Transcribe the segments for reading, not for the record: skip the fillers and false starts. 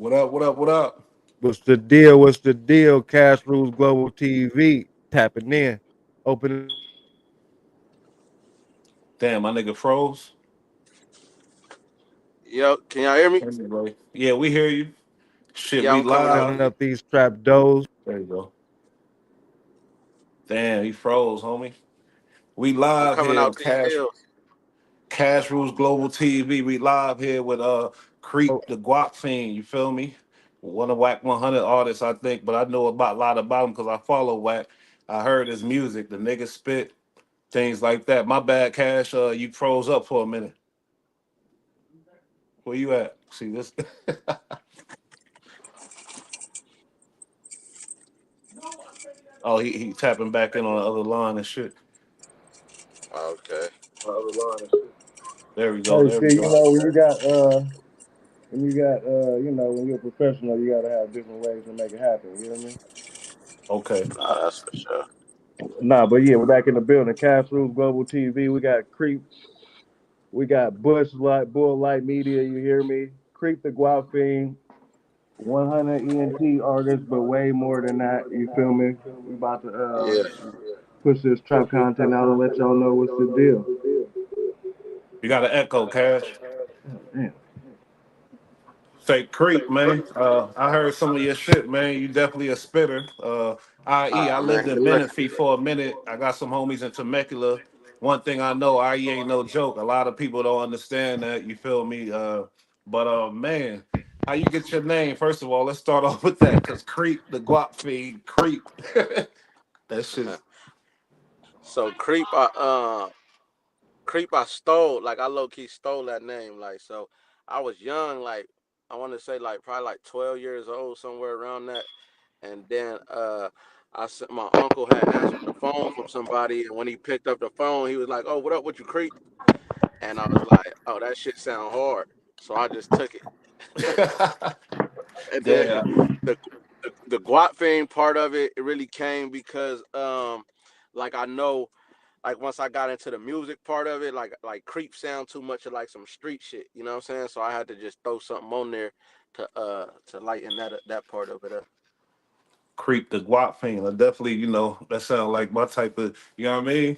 What up? What up? What up? What's the deal? What's the deal? Cash Rules Global TV. Tapping in. Open. Damn, my nigga froze. Yo, can y'all hear me? Anyway, yeah, we hear you. Shit, Yeah, we I'm coming live. out. Up these trap doors. There you go. Damn, he froze, homie. We I'm live coming here. out these hills. Cash Rules Global TV. We live here with Kreep Oh, TheGuapFiend. You feel me? One of Whack 100 artists, I think, but I know about a lot about him because I follow Whack. I heard his music, the nigga spit, things like that. My bad, Cash. You froze up for a minute. Where you at? See this? Oh, he tapping back in on the other line and shit. Okay. There we go. hey, There we see, go. when you're a professional, you gotta have different ways to make it happen. You know what I mean? Okay. Nah, that's for sure. Nah, but yeah, we're back in the building. Cash Rules Global TV. We got Creep. We got Bush Light, Bull Light Media. You hear me? Creep the Guap Fiend. 100 ENT artists, but way more than that. You feel me? We about to Yeah. push this trap content out and let y'all know what's the deal. You got an echo, Cash. Damn. Say Creep, man. I heard some of your shit, man. You definitely a spitter. I.E. I Man, lived in Menifee for a minute. I got some homies in Temecula. One thing I know, IE ain't no joke. A lot of people don't understand that. You feel me? But man, how you get your name? First of all, let's start off with that. Cause Creep, the guap feed, Creep. That shit's so creep I stole, like I low key stole that name. Like so I was young, like I wanna say like probably like 12 years old, somewhere around that. And then my uncle had answered the phone from somebody, and when he picked up the phone, he was like, "Oh, what up with you, creep?" And I was like, "Oh, that shit sound hard." So I just took it. And then damn. the guap thing part of it, it really came because like I know, like once I got into the music part of it, like creep sound too much of like some street shit, you know what I'm saying? So I had to just throw something on there to lighten that part of it up. Creep the guap fiend. I definitely, that sound like my type of, you know what I mean?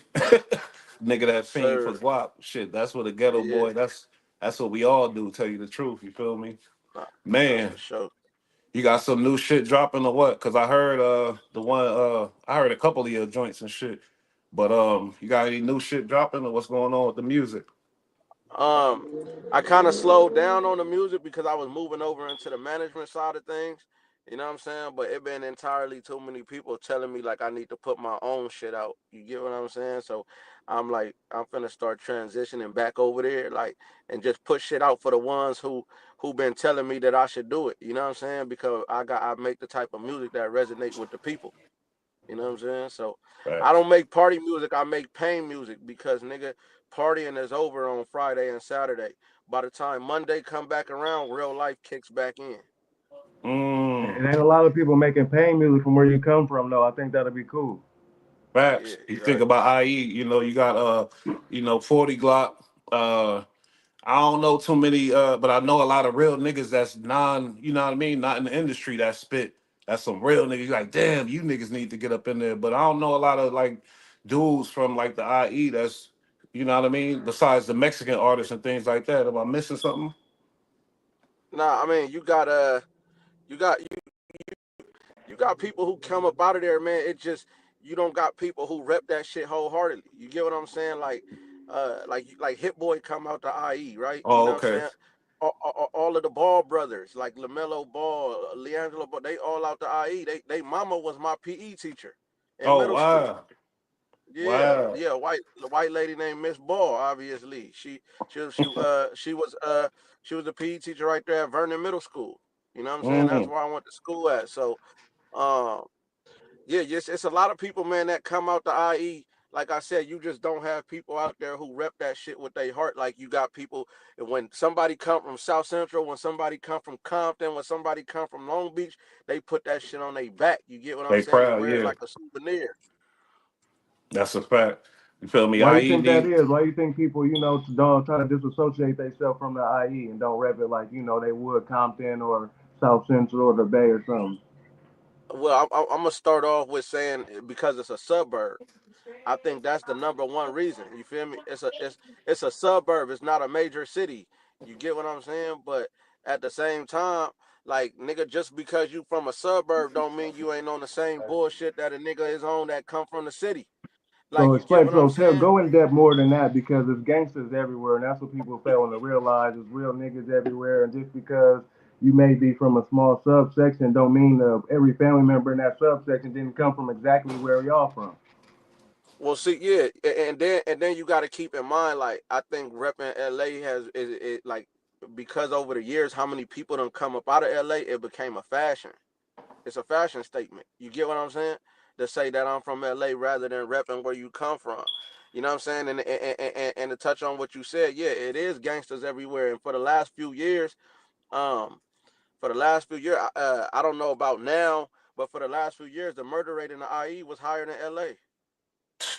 Nigga that Yes, fiend for sir. guap. Shit, that's what a ghetto Yeah, boy, that's what we all do, tell you the truth, you feel me? nah, nah, Man, for sure. you got some new shit dropping or what? Cause I heard I heard a couple of your joints and shit. But you got any new shit dropping or what's going on with the music? Um, I kind of slowed down on the music because I was moving over into the management side of things. You know what I'm saying? But it been entirely too many people telling me like I need to put my own shit out. You get what I'm saying? So I'm like I'm finna start transitioning back over there, like and just put shit out for the ones who been telling me that I should do it. You know what I'm saying? Because I make the type of music that resonate with the people. You know what I'm saying? So I Facts. don't make party music. I make pain music because nigga, partying is over on Friday and Saturday. By the time Monday come back around, real life kicks back in. Mm, It ain't a lot of people making pain music from where you come from, though. I think that'll be cool. Yeah, facts. You you're think right. about IE, you got 40 Glock. I don't know too many, but I know a lot of real niggas that's you know what I mean, not in the industry that spit. That's some real niggas. Like, damn, you niggas need to get up in there. But I don't know a lot of like dudes from like the IE that's, you know what I mean, besides the Mexican artists and things like that. Am I missing something? Nah, I mean you got you got people who come up out of there, man. It just you don't got people who rep that shit wholeheartedly. You get what I'm saying? Like Hit Boy come out to IE, right? You Oh, know what I'm okay. saying? All of the Ball brothers, like Lamelo Ball, Leangelo Ball, they all out to IE. They mama was my PE teacher in Oh, middle school. wow. Yeah, Wow. yeah, the white lady named Miss Ball. Obviously, she was a PE teacher right there at Vernon Middle School. You know what I'm saying? That's Mm. where I went to school at. So, um, yeah, yes, it's a lot of people, man, that come out the IE. Like I said, you just don't have people out there who rep that shit with their heart. Like you got people when somebody come from South Central, when somebody come from Compton, when somebody come from Long Beach, they put that shit on their back. You get what I'm They saying? And proud, wear it yeah. like a souvenir. That's a fact. You feel me? Why you IE think that need. is? Why you think people, don't try to disassociate themselves from the IE and don't rep it like, they would Compton or South Central or the Bay or something? Well, I'm gonna start off with saying because it's a suburb. I think that's the number one reason. You feel me? It's a suburb. It's not a major city. You get what I'm saying? But at the same time, like nigga, just because you from a suburb don't mean you ain't on the same bullshit that a nigga is on that come from the city. Like So you get explain. what I'm So tell, saying? go in depth more than that because there's gangsters everywhere, and that's what people failing to realize. There's real niggas everywhere, and just because you may be from a small subsection, don't mean every family member in that subsection didn't come from exactly where y'all from. Well, see, yeah, and then you got to keep in mind, like I think repping LA is like because over the years, how many people done come up out of LA, it became a fashion. It's a fashion statement. You get what I'm saying? To say that I'm from LA rather than repping where you come from. You know what I'm saying? And to touch on what you said, yeah, it is gangsters everywhere. And um, for the last few years, I don't know about now, but for the last few years, the murder rate in the IE was higher than LA.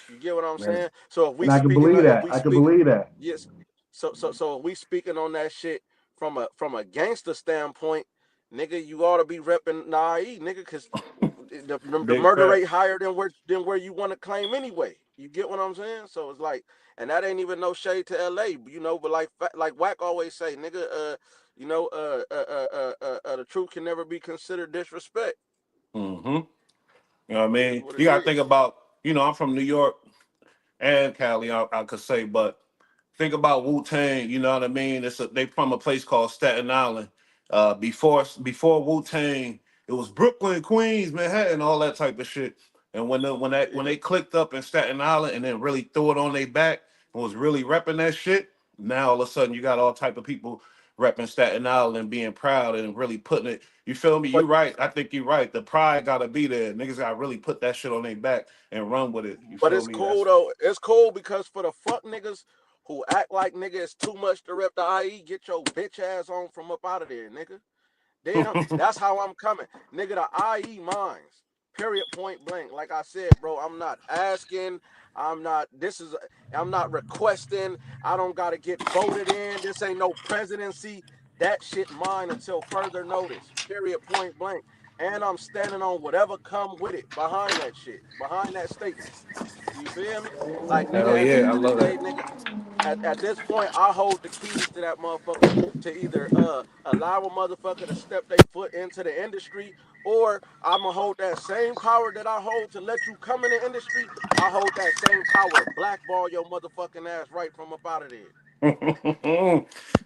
You get what I'm And, saying? So if we and I can speaking, believe if that. we I can speaking, believe that. yes. So if we speaking on that shit from a gangster standpoint, nigga, you ought to be repping NAE, nigga, because the Big murder rate facts. higher than where you want to claim anyway. You get what I'm saying? So it's like, and that ain't even no shade to LA, you know. But like Wack always say, nigga, the truth can never be considered disrespect. Mm-hmm. You know what I It is mean? what You it got to is. think about, I'm from New York and Cali, I could say, but think about Wu Tang. You know what I mean? They from a place called Staten Island. Before Wu Tang, it was Brooklyn, Queens, Manhattan, all that type of shit. And when Yeah. they clicked up in Staten Island and then really threw it on their back and was really repping that shit, now all of a sudden you got all type of people repping Staten Island and being proud and really putting it. You feel me? You But right. I think you're right. The pride gotta be there. Niggas gotta really put that shit on their back and run with it. You But feel it's me? cool That's though. It's cool because for the fuck niggas who act like nigga it's too much to rep the IE, get your bitch ass on from up out of there, nigga. Damn, that's how I'm coming. Nigga, the IE mines. Period, point blank. Like I said, bro, I'm not asking. I'm not requesting. I don't gotta get voted in. This ain't no presidency. That shit mine until further notice. Period, point blank. And I'm standing on whatever come with it behind that shit, behind that statement. You feel me? Like hell nigga, at the yeah. end I of the love day, that. nigga, at this point, I hold the keys to that motherfucker to either allow a motherfucker to step their foot into the industry, or I'ma hold that same power that I hold to let you come in the industry. I hold that same power to blackball your motherfucking ass right from up out of there.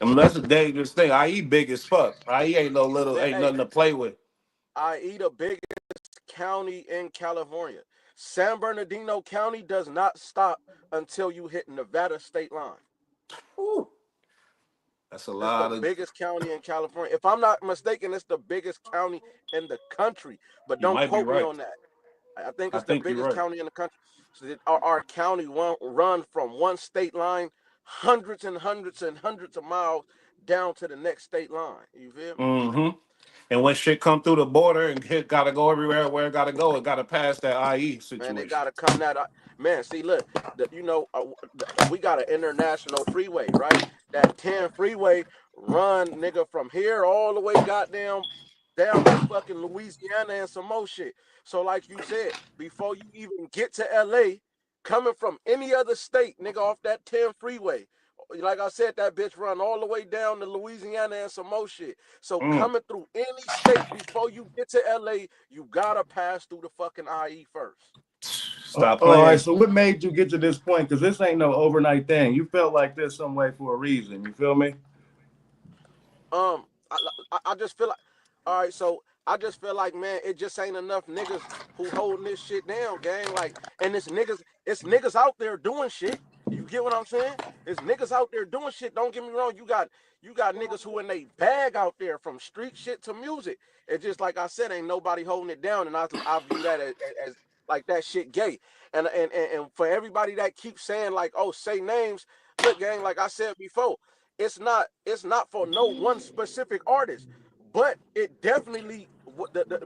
And that's a dangerous thing. IE big as fuck. IE ain't no little, Man, ain't hey, nothing to play with. I eat the biggest county in California. San Bernardino County does not stop until you hit Nevada state line. Whew. That's a It's the lot of. biggest county in California. If I'm not mistaken, it's the biggest county in the country. But You don't might be quote me right. on that. I think I it's the think you're biggest right. county in the country. So that our county won't run from one state line hundreds and hundreds and hundreds of miles down to the next state line. You feel me? Mm-hmm. And when shit come through the border and hit gotta go everywhere where it gotta go, it gotta pass that IE Man, they situation. gotta come that man. See, look, we got an international freeway, right? That 10 freeway run, nigga, from here all the way goddamn down to fucking Louisiana and some more shit. So, like you said, before you even get to LA, coming from any other state, nigga, off that 10 freeway. Like I said, that bitch run all the way down to Louisiana and some more shit. So Mm. coming through any state before you get to LA, you gotta pass through the fucking IE first. Stop All right. playing. So what made you get to this point? Because this ain't no overnight thing. You felt like this some way for a reason. You feel me? Um, I just feel like, all right, so I just feel like, man, it just ain't enough niggas who holding this shit down, gang. Like, and it's niggas out there doing shit. You get what I'm saying? It's niggas out there doing shit. Don't get me wrong. You got niggas who in they bag out there from street shit to music. It's just like I said, ain't nobody holding it down, and I view that as like that shit gay. And for everybody that keeps saying like, oh, say names. Look, gang, like I said before, it's not for no one specific artist, but it definitely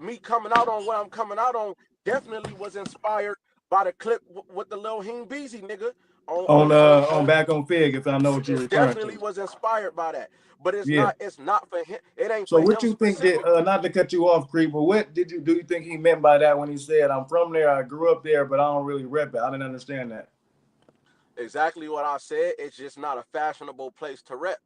me coming out on what I'm coming out on definitely was inspired by the clip with the Lil Heen Beezy nigga on back on Fig, if I know what you're It referring definitely to. was inspired by that. But Yeah. it's not for him. It ain't So for what him you think that specifically. not to cut you off, Creep, but what do you think he meant by that when he said, I'm from there, I grew up there, but I don't really rep it? I didn't understand that. Exactly what I said. It's just not a fashionable place to rep.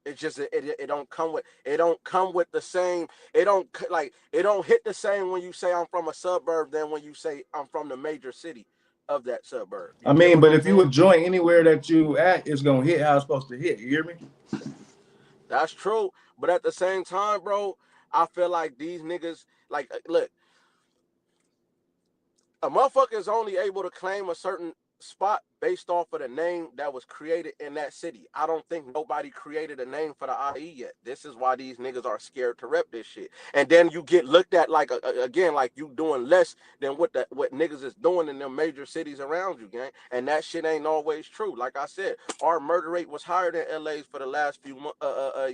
It just it don't come with the same. It don't hit the same when you say I'm from a suburb than when you say I'm from the major city of that suburb. I You get mean, what but I'm if you saying? would join anywhere that you at, it's gonna hit how it's supposed to hit. You hear me? That's true. But at the same time, bro, I feel like these niggas look, a motherfucker is only able to claim a certain spot based off of the name that was created in that city. I don't think nobody created a name for the IE yet. This is why these niggas are scared to rep this shit. And then you get looked at like again like you doing less than what niggas is doing in them major cities around you, gang. And that shit ain't always true. Like I said, our murder rate was higher than LA's for the last few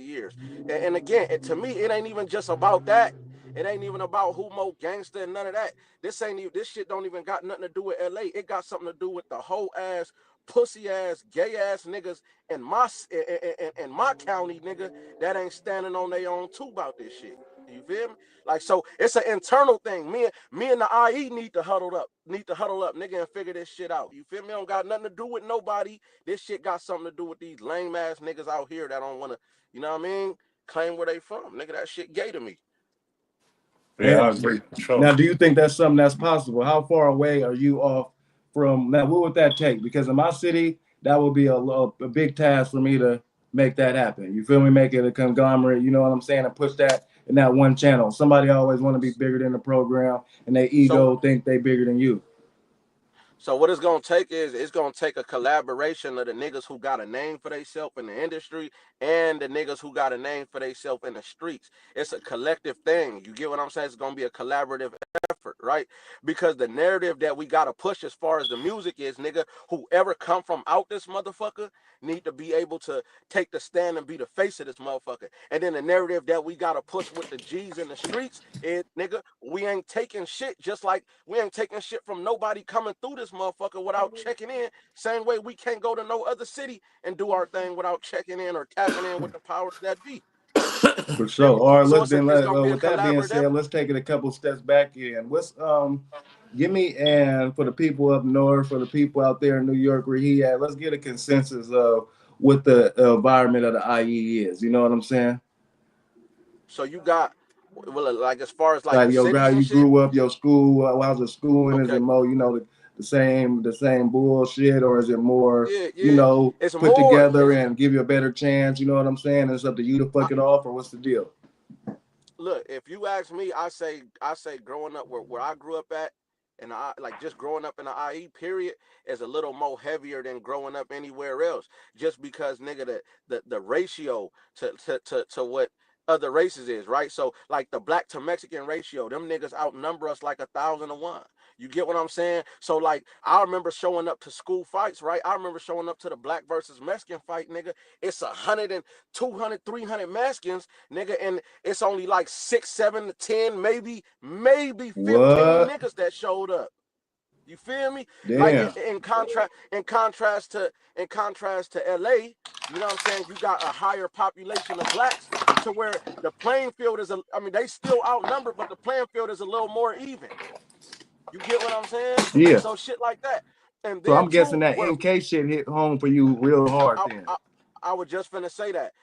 years. And again, to me, it ain't even just about that. It ain't even about who more gangster and none of that. This shit don't even got nothing to do with LA. It got something to do with the whole ass, pussy ass, gay ass niggas in my county, nigga, that ain't standing on their own too about this shit. You feel me? Like, so it's an internal thing. Me and the IE need to huddle up, nigga, and figure this shit out. You feel me? It don't got nothing to do with nobody. This shit got something to do with these lame ass niggas out here that don't wanna, you know what I mean, claim where they from. Nigga, that shit gay to me. Yeah, I And agree. Sure. now, do you think that's something that's possible? How far away are you off from now? What would that take? Because in my city, that would be a big task for me to make that happen. You feel me? Make it a conglomerate. You know what I'm saying? And push that in that one channel. Somebody always want to be bigger than the program, and their So ego think they bigger than you. So what it's gonna take is it's gonna take a collaboration of the niggas who got a name for themselves in the industry and the niggas who got a name for themselves in the streets. It's a collective thing. You get what I'm saying? It's gonna be a collaborative effort, right? Because the narrative that we gotta push as far as the music is, nigga, whoever come from out this motherfucker need to be able to take the stand and be the face of this motherfucker. And then the narrative that we gotta push with the G's in the streets is, nigga, we ain't taking shit just like we ain't taking shit from nobody coming through this motherfucker without checking in. Same way we can't go to no other city and do our thing without checking in or tapping in with the powers that be. For You feel sure. me? All right, So let's then it's let gonna be a with that being collaborative said, effort. let's take it a couple steps back in. What's give me and for the people up north, for the people out there in New York where he at, let's get a consensus of what the environment of the IE is. You know what I'm saying? So you got like as far as like Like the yo, how cities and you shit. grew up, your school, how's the schooling? Is Okay. it more, the same bullshit, or is it more, Yeah, yeah. It's put more. together and give you a better chance? You know what I'm saying? It's up to you to fuck it off, or what's the deal? Look, if you ask me, I say growing up where I grew up at, and I like just growing up in the IE period is a little more heavier than growing up anywhere else. Just because nigga the ratio to what other races is, right? So like the black to Mexican ratio, them niggas outnumber us like 1,000 to 1. You get what I'm saying? So like I remember showing up to school fights, right? I remember showing up to the black versus Mexican fight, nigga. It's 100 and 200, 300 Mexicans, nigga, and it's only like 6, 7 to 10, maybe 15 What? niggas that showed up. You feel me? Like Damn. in contrast to LA, you know what I'm saying? You got a higher population of blacks to where the playing field is I mean, they still outnumbered, but the playing field is a little more even. You get what I'm saying? Yeah. So shit like that. And So then I'm guessing too, that where NK shit hit home for you real hard I, then. I, I was just finna say that.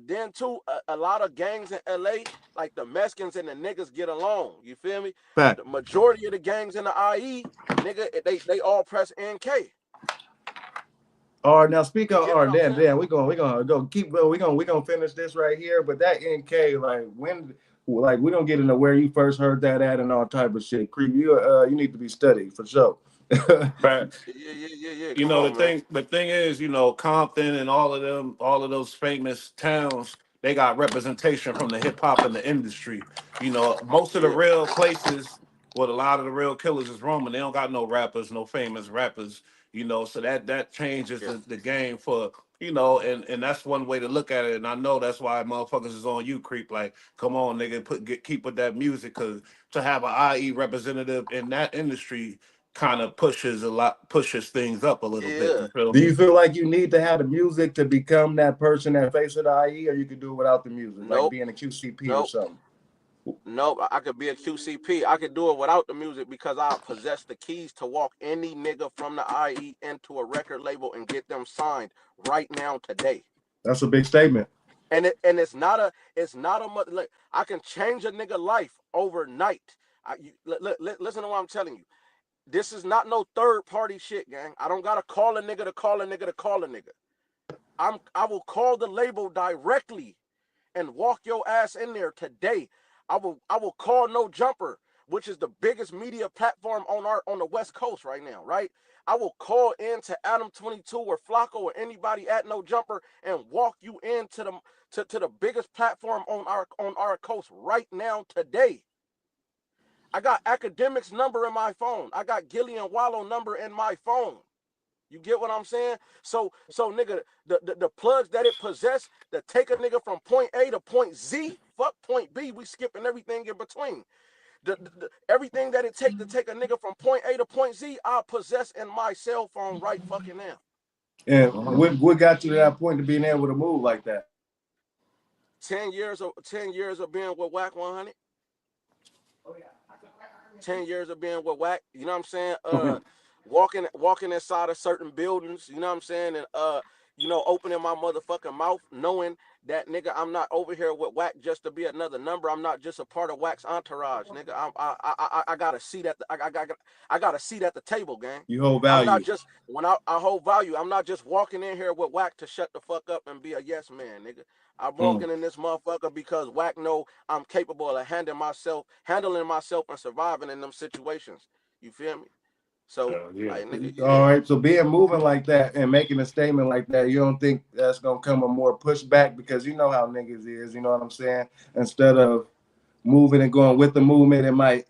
Then too, a lot of gangs in LA, like the Mexicans and the niggas get along. You feel me? Fact. The majority of the gangs in the IE, nigga, they all press NK. All right, now speak You of get all what right, I'm saying? we gonna go keep going. We gonna finish this right here. But that NK, like we don't get into where you first heard that at and all type of shit. Creep, you need to be studied for sure. Facts. Yeah. You Come know, on, man. the thing is, Compton and all of those famous towns, they got representation from the hip hop and the industry. Most of the Yeah, real places with a lot of the real killers is roaming. They don't got no rappers, no famous rappers. So that changes yeah. the game for and that's one way to look at it. And I know that's why motherfuckers is on you, Creep. Like, come on, nigga, keep with that music, cause to have an IE representative in that industry, kind of pushes things up a little bit. Yeah. You feel Do me? you feel like you need to have the music to become that person that face of the IE, or you could do it without the music, like Nope. being a QCP or Nope. something? Nope. I could be a QCP. I could do it without the music because I possess the keys to walk any nigga from the IE into a record label and get them signed right now today. That's a big statement. And it's not a like, I can change a nigga life overnight. Listen to what I'm telling you. This is not no third party shit, gang. I don't gotta call a nigga to call a nigga to call a nigga. I will call the label directly and walk your ass in there today. I will call No Jumper, which is the biggest media platform on the West Coast right now, right? I will call into Adam 22 or Flacco or anybody at No Jumper and walk you into the biggest platform on our coast right now today. I got Academics number in my phone. I got Gillian Wallow number in my phone. You get what I'm saying? So nigga, the plugs that it possess that take a nigga from point A to point Z, fuck point B, we skipping everything in between. Everything that it take to take a nigga from point A to point Z, I possess in my cell phone right fucking now. And what got you to that point to being able to move like that? 10 years of being with Whack 100. 10 years of being with Whack, you know what I'm saying? Walking inside of certain buildings, you know what I'm saying? And opening my motherfucking mouth, knowing that nigga, I'm not over here with Whack just to be another number. I'm not just a part of Whack's entourage, nigga. I got a seat at the I got a seat at the table, gang. You hold value. I'm not just when I hold value. I'm not just walking in here with Whack to shut the fuck up and be a yes man, nigga. I'm walking in this motherfucker because Whack know I'm capable of handling myself and surviving in them situations. You feel me? So, like, nigga, yeah. All right. So being moving like that and making a statement like that, you don't think that's gonna come a more pushback because you know how niggas is, you know what I'm saying? Instead of moving and going with the movement, it might,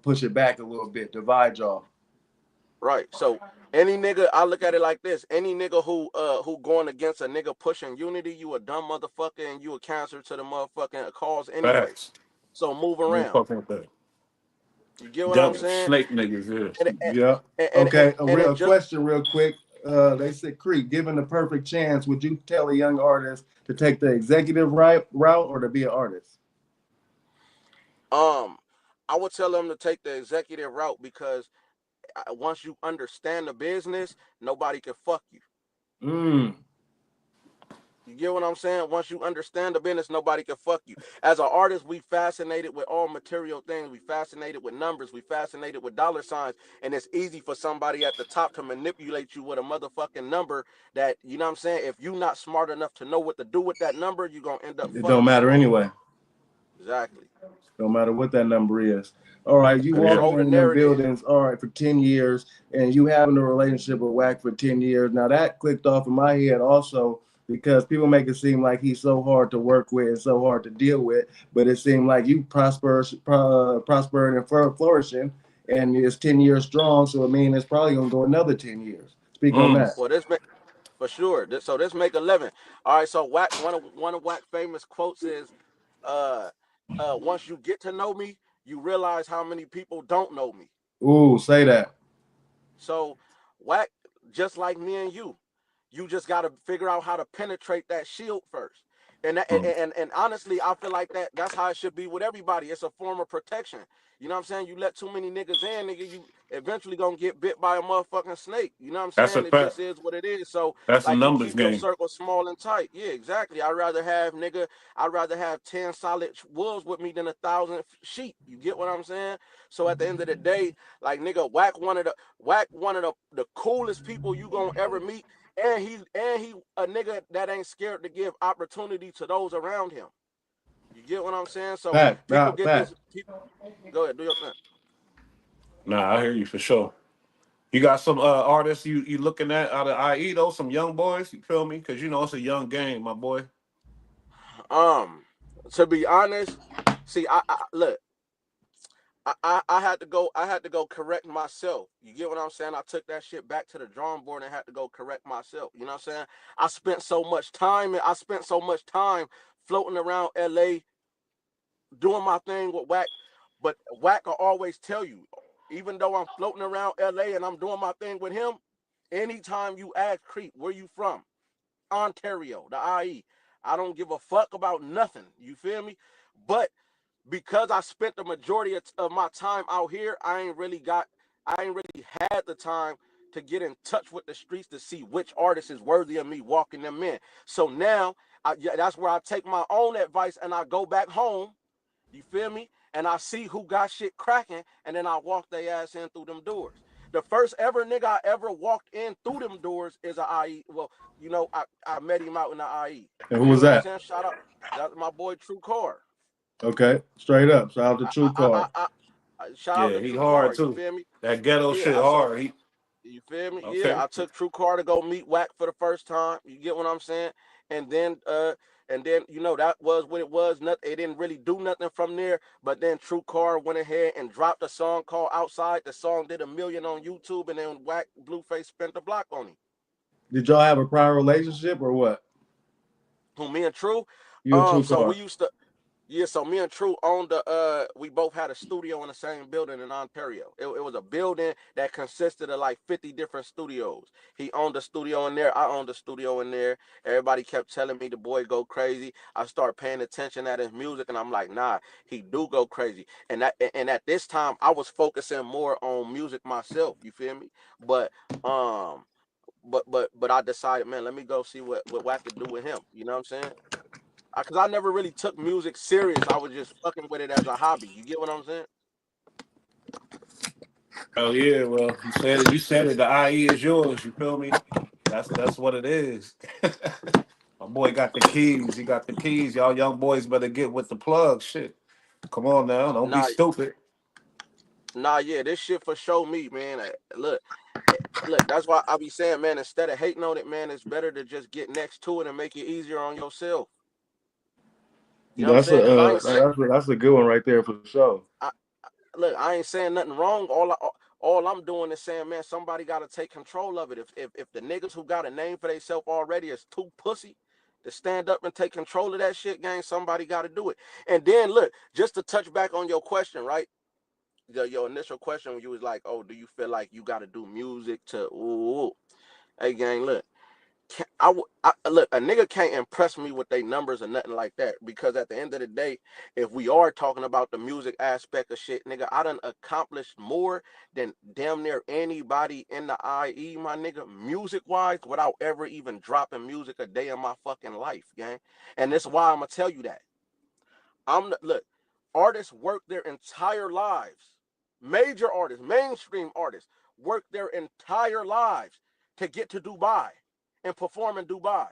push it back a little bit, divide y'all. Right. So any nigga, I look at it like this: any nigga who going against a nigga pushing unity, you a dumb motherfucker and you a cancer to the motherfucking cause anyway. Facts. So move around. Fucking with that. You get what I'm saying? Snake niggas, yeah. Okay. A just, question real quick. They said, Kreep, given the perfect chance, would you tell a young artist to take the executive route or to be an artist? I would tell them to take the executive route because once you understand the business, nobody can fuck you. You get what I'm saying? Once you understand the business, nobody can fuck you. As an artist, we fascinated with all material things. We fascinated with numbers. We fascinated with dollar signs. And it's easy for somebody at the top to manipulate you with a motherfucking number that, you know what I'm saying? If you're not smart enough to know what to do with that number, you're going to end up It don't matter anyway. Exactly. No matter what that number is. All right, you walking in them buildings, all right, for 10 years, and you having a relationship with Whack for 10 years. Now, that clicked off in my head also because people make it seem like he's so hard to work with and so hard to deal with, but it seemed like you prospering and flourishing, and it's 10 years strong, so I mean, it's probably going to go another 10 years. Speak on that. Well, for sure. So this make 11. All right, so Whack, one of Whack's famous quotes is, once you get to know me, you realize how many people don't know me. Ooh, say that. So Whack, just like me and you just got to figure out how to penetrate that shield first. And honestly, I feel like that's how it should be with everybody. It's a form of protection. You know what I'm saying? You let too many niggas in, nigga, you eventually gonna get bit by a motherfucking snake. You know what I'm saying? It just is what it is. So that's like, a numbers you keep game. your circle small and tight. Yeah, exactly. I'd rather have 10 solid wolves with me than 1,000 sheep. You get what I'm saying? So at the end of the day, like, nigga, Whack one of the coolest people you gonna ever meet. And he a nigga that ain't scared to give opportunity to those around him. You get what I'm saying? So people get this. Go ahead, do your thing. Nah, I hear you for sure. You got some artists you looking at out of IE though, some young boys. You feel me? Because it's a young game, my boy. To be honest, see, I look. I had to go correct myself. You get what I'm saying? I took that shit back to the drawing board and had to go correct myself. You know what I'm saying? I spent so much time floating around LA doing my thing with Whack, but Whack will always tell you, even though I'm floating around LA and I'm doing my thing with him, anytime you ask Kreep, where you from? Ontario, the IE. I don't give a fuck about nothing. You feel me? But because I spent the majority of my time out here, I ain't really had the time to get in touch with the streets to see which artist is worthy of me walking them in. So now that's where I take my own advice and I go back home. You feel me? And I see who got shit cracking, and then I walk their ass in through them doors. The first ever nigga I ever walked in through them doors is a IE. Well, I met him out in the IE. And You who feel was what I'm that? saying? Shout out. That's my boy True Car. Okay, straight up. Shout out to True Car. Shout out Yeah, to he True hard Car. You too. feel me? That ghetto Yeah, shit hard. you feel me? Yeah, Okay. I took True Car to go meet Wack for the first time. You get what I'm saying? And then that was what it was. Nothing. It didn't really do nothing from there. But then True Car went ahead and dropped a song called Outside. The song did 1 million on YouTube, and then Wack Blueface spent the block on him. Did y'all have a prior relationship or what? Who, me and True? You and True So we Car. used to. Yeah, so me and True owned we both had a studio in the same building in Ontario. It was a building that consisted of like 50 different studios. He owned a studio in there. I owned a studio in there. Everybody kept telling me the boy go crazy. I started paying attention at his music, and I'm like, nah, he do go crazy. And at this time, I was focusing more on music myself. You feel me? But I decided, man, let me go see what Wack could do with him. You know what I'm saying? Because I never really took music serious. I was just fucking with it as a hobby. You get what I'm saying? Oh yeah, well, you said it. You said it. The IE is yours. You feel me? That's what it is. My boy got the keys. He got the keys. Y'all young boys better get with the plug. Shit. Come on now. Don't be Nah, stupid. yeah, this shit for show me, man. Look, that's why I be saying, man, instead of hating on it, man, it's better to just get next to it and make it easier on yourself. You know what I'm That's saying? Because I ain't saying, that's a good one right there for sure. I, look, I ain't saying nothing wrong. All I'm doing is saying, man, somebody got to take control of it. If the niggas who got a name for themselves already is too pussy to stand up and take control of that shit, gang, somebody got to do it. And then look, just to touch back on your question, right? Your initial question when you was like, oh, do you feel like you got to do music to? Ooh. Hey, gang, look. Look, a nigga can't impress me with their numbers or nothing like that, because at the end of the day, if we are talking about the music aspect of shit, nigga, I done accomplished more than damn near anybody in the IE, my nigga, music wise, without ever even dropping music a day in my fucking life, gang. And that's why I'm gonna tell you that. Look, artists work their entire lives. Major artists, mainstream artists, work their entire lives to get to Dubai and perform in Dubai.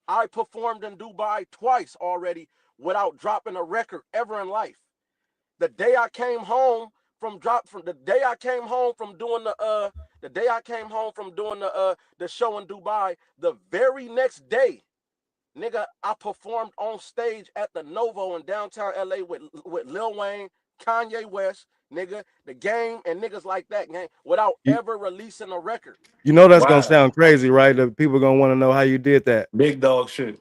I performed in Dubai twice already without dropping a record ever in life. The day I came home from the day I came home from doing the show in Dubai, the very next day, nigga, I performed on stage at the Novo in downtown LA with Lil Wayne, Kanye West, nigga, The Game, and niggas like that, gang, without You ever releasing a record. you know that's gonna Wow. sound crazy, right? The people gonna want to know how you did that. Big dog shit.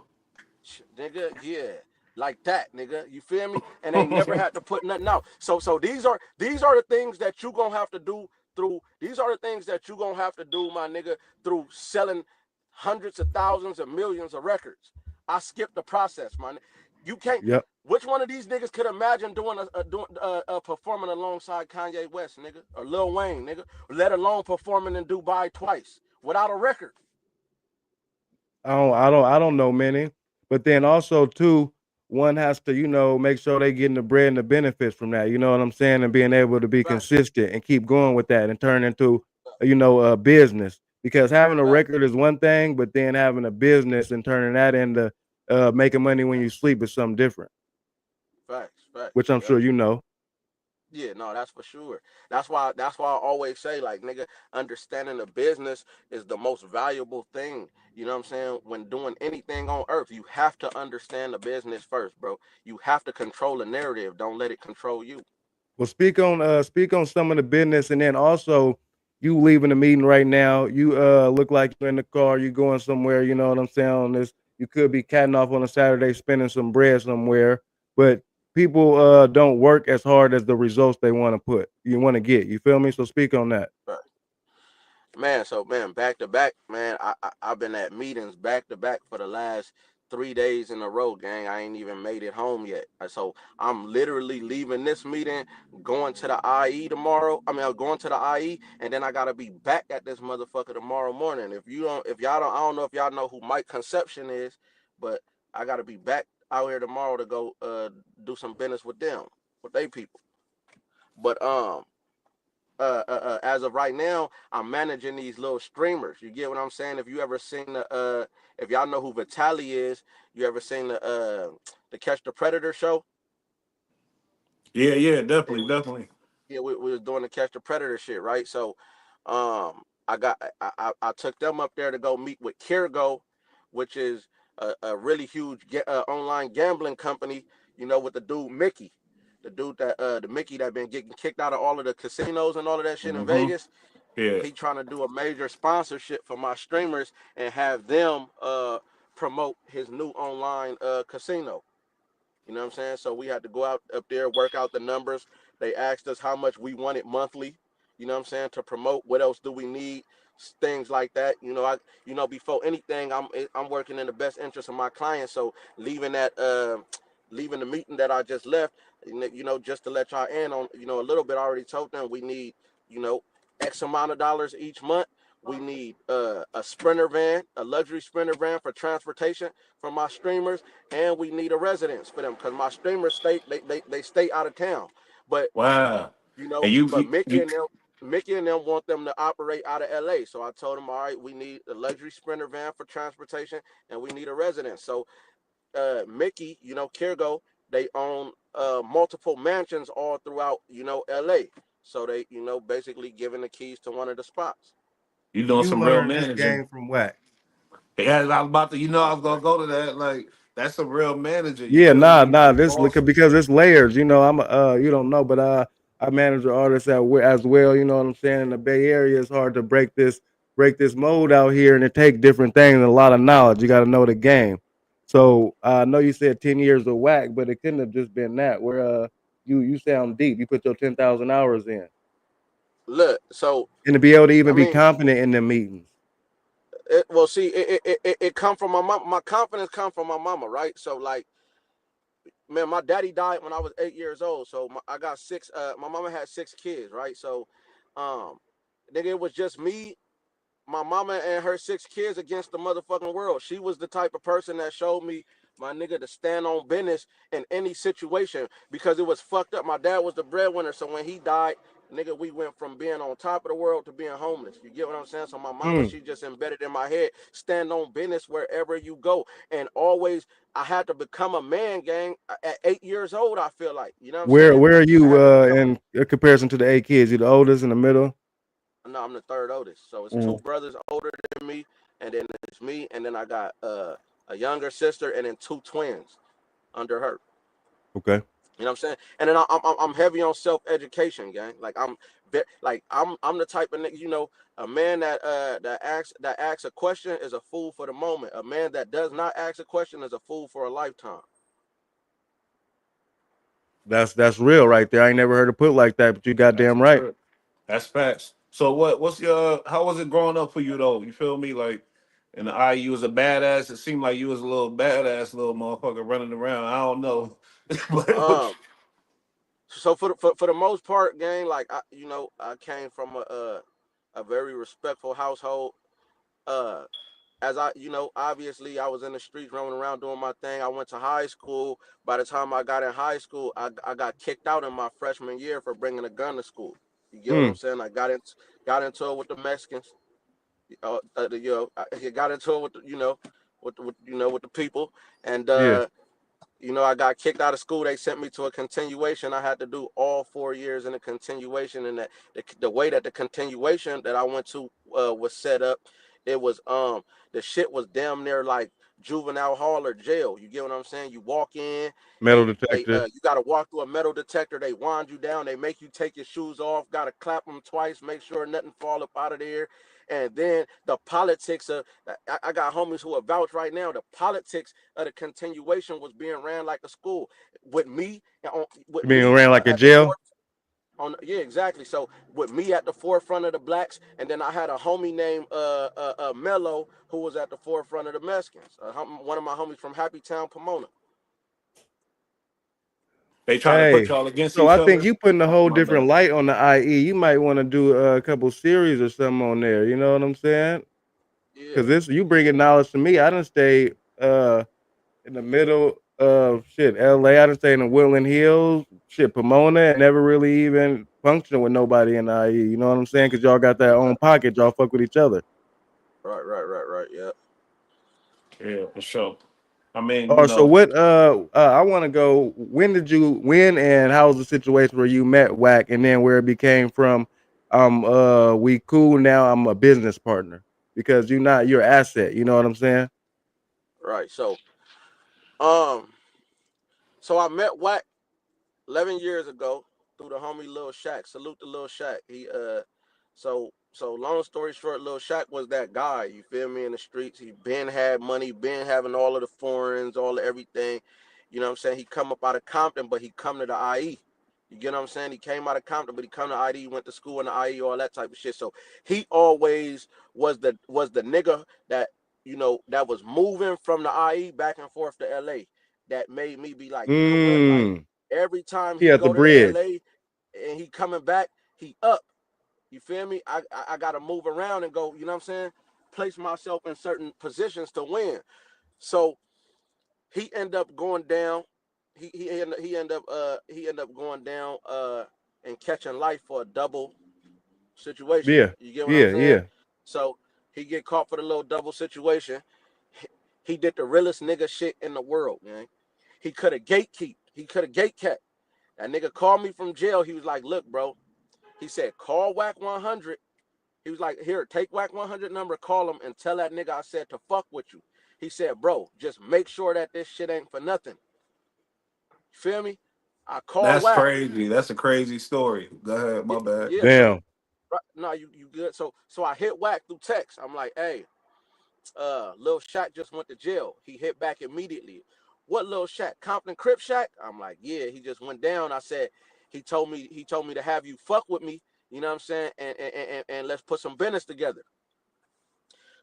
Nigga, yeah, like that, nigga. You feel me? And they never had to put nothing out. So these are the things that you gonna have to do through. These are the things that you gonna have to do, my nigga, through selling hundreds of thousands of millions of records. I skipped the process, man. You can't. Yep. Which one of these niggas could imagine doing a performing alongside Kanye West, nigga, or Lil Wayne, nigga, let alone performing in Dubai twice without a record? I don't know many, but then also too, one has to make sure they getting the bread and the benefits from that. You know what I'm saying, and being able to be Facts, consistent and keep going with that and turn into a business. Because having a facts, record is one thing, but then having a business and turning that into making money when you sleep is something different, facts. which I'm Yep. sure you know. Yeah, no, that's for sure. That's why I always say, like, nigga, understanding the business is the most valuable thing. You know what I'm saying? When doing anything on earth, you have to understand the business first, bro. You have to control the narrative. Don't let it control you. Well, speak on some of the business, and then also you leaving the meeting right now. You look like you're in the car. You going somewhere. You know what I'm saying? On this, you could be catting off on a Saturday, spending some bread somewhere. But people don't work as hard as the results they want to get. You feel me? So speak on that. Right. Man, so man, back to back, man. I've been at meetings back to back for the last 3 days in a row, gang. I ain't even made it home yet. So I'm literally leaving this meeting, going to the IE tomorrow. I mean, I'm going to the IE, and then I gotta be back at this motherfucker tomorrow morning. If y'all don't, I don't know if y'all know who Mike Conception is, but I gotta be back out here tomorrow to go do some business with them, with they people. But as of right now, I'm managing these little streamers. You get what I'm saying? If you ever seen if y'all know who Vitali is, you ever seen the Catch the Predator show? Yeah, They definitely, was definitely. Yeah, we was doing the Catch the Predator shit, right? So, I took them up there to go meet with Kirgo, which is a really huge online gambling company. You know, with the dude Mickey, the Mickey that been getting kicked out of all of the casinos and all of that shit in Mm-hmm. Vegas. Yeah. He trying to do a major sponsorship for my streamers and have them promote his new online casino. You know what I'm saying? So we had to go out up there, work out the numbers. They asked us how much we wanted monthly, you know what I'm saying, to promote. What else do we need? Things like that. Before anything, I'm working in the best interest of my clients. So leaving the meeting that I just left, just to let y'all in on, a little bit, I already told them we need, you know, X amount of dollars each month. We need a sprinter van, a luxury sprinter van for transportation for my streamers, and we need a residence for them because my streamers they stay out of town. But Wow. And but you Mickey and them want them to operate out of LA. So I told them, all right, we need a luxury sprinter van for transportation, and we need a residence. So Mickey, Kirgo, they own multiple mansions all throughout, LA. So they, basically giving the keys to one of the spots. you doing You some real learned this managing. game from Wax. Yeah, I was about to, I Yes, was sir. gonna go to that. Like, that's a real manager. You Yeah, feel nah, me? nah. Like This boss. because it's layers. I'm you don't know, but I manage an artist as well. You know what I'm saying? In the Bay Area, it's hard to break this mold out here, and it take different things and a lot of knowledge. You got to know the game. So I know you said 10 years of whack, but it couldn't have just been that. Where you sound deep. You put your 10,000 hours in, Look, so and to be able to I even be mean, confident in the meetings. well, see, it come from my mom. My confidence come from my mama, right? So like, man, my daddy died when I was 8 years old. So I got six. My mama had six kids, right? So, um, nigga, it was just me, my mama, and her six kids against the motherfucking world. She was the type of person that showed me, my nigga, to stand on business in any situation because it was fucked up. My dad was the breadwinner, so when he died, nigga, we went from being on top of the world to being homeless. You get what I'm saying? So my mama, Mm. she just embedded in my head, stand on business wherever you go. And always, I had to become a man, gang, at 8 years old, I feel like. You know what I'm Where saying? where are I you had to become a in comparison to the 8 kids? You the oldest in the middle? No, I'm the third oldest. So it's two Mm. brothers older than me, and then it's me, and then I got a younger sister, and then two twins under her. Okay. You know what I'm saying? And then I'm heavy on self education, gang. Like I'm the type of nigga, a man that asks a question is a fool for the moment. A man that does not ask a question is a fool for a lifetime. That's real right there. I ain't never heard it put like that, but you That's goddamn what's right. up. That's facts. So what's your how was it growing up for you though? You feel me? Like in the eye, you was a badass. It seemed like you was a little badass little motherfucker running around. I don't know. but what Um, so for the most part, gang, like I came from a very respectful household. Uh, as obviously I was in the streets running around doing my thing. I went to high school. By the time I got in high school, I got kicked out in my freshman year for bringing a gun to school. You get what I'm Mm. saying? I got into it with the Mexicans. I got into it with with the people, and Yeah. I got kicked out of school. They sent me to a continuation. I had to do all 4 years in a continuation, and the way that the continuation that I went to was set up, it was the shit was damn near like juvenile hall or jail. You get what I'm saying? You walk in, Metal detector. you got to walk through a metal detector. They wind you down. They make you take your shoes off. Got to clap them twice, make sure nothing fall up out of there. And then the politics of, I got homies who are vouch right now, the politics of the continuation was being ran like a school with me, with Being me ran like a at the jail. yeah, exactly. So with me at the forefront of the blacks, and then I had a homie named Mello who was at the forefront of the Mexicans. One of my homies from Happy Town, Pomona. They trying to put Hey, y'all against so each I think other. you putting a Oh, whole my different bad. light on the IE. You might want to do a couple series or something on there. You know what I'm saying? Yeah, Because this you bringing knowledge to me. I done stay in the middle of shit LA. I done stay in the Woodland Hills, shit Pomona, and never really even function with nobody in the IE. You know what I'm saying? Because y'all got that own pocket. Y'all fuck with each other. right. Yeah. Yeah, for sure. I mean, Or so what? I want to go. When and how was the situation where you met Wack, and then where it became from? We cool now. I'm a business partner because you're not your asset. You know what I'm saying? Right. Um, so I met Wack 11 years ago through the homie Lil Shaq. Salute to Lil Shaq. So long story short, Lil Shaq was that guy, you feel me, in the streets. He been had money, been having all of the foreigns, all of everything. You know what I'm saying? He come up out of Compton, but he come to the IE. You get what I'm saying? He came out of Compton, but he come to ID, went to school in the IE, all that type of shit. So he always was the nigga that, that was moving from the IE back and forth to LA. That made me be like, you know what? Like Mm. every time He he at the go to the bridge LA and he coming back, he up. You feel me? I gotta move around and go, you know what I'm saying? Place myself in certain positions to win. So he end up going down. He end up going down and catching life for a double situation. Yeah, You get what I'm yeah, saying? yeah. So he get caught for the little double situation. He did the realest nigga shit in the world, man. He could have gatekept. He could have gatekept. That nigga called me from jail. He was like, look, bro. He said, call WAC 100. He was like, here, take WAC 100 number, call him, and tell that nigga I said to fuck with you. He said, bro, just make sure that this shit ain't for nothing. You feel me? I call that's WAC. crazy. That's a crazy story. Go ahead, Yeah, my bad. yeah. So, Damn. no, you good. So I hit WAC through text. I'm like, hey, Lil Shaq just went to jail. He hit back immediately. What Lil Shaq? Compton Crip Shaq? I'm like, yeah, he just went down. I said, he told me to have you fuck with me, you know what I'm saying? And let's put some business together.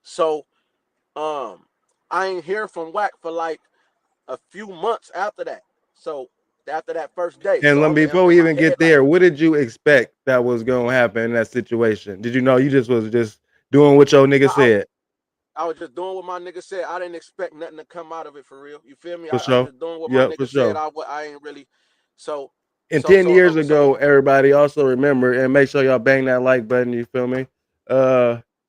So I ain't hear from Wack for like a few months after that. So after that first day. And So let I'm before in we my even head get like, there, what did you expect that was gonna happen in that situation? Did you know you just was just doing what your nigga I, said? I was just doing what my nigga said. I didn't expect nothing to come out of it for real. You feel me? For I was sure. just doing what my Yep, for nigga said. sure. I ain't really so And so 10 so years so ago, everybody also remember and make sure y'all bang that like button, you feel me?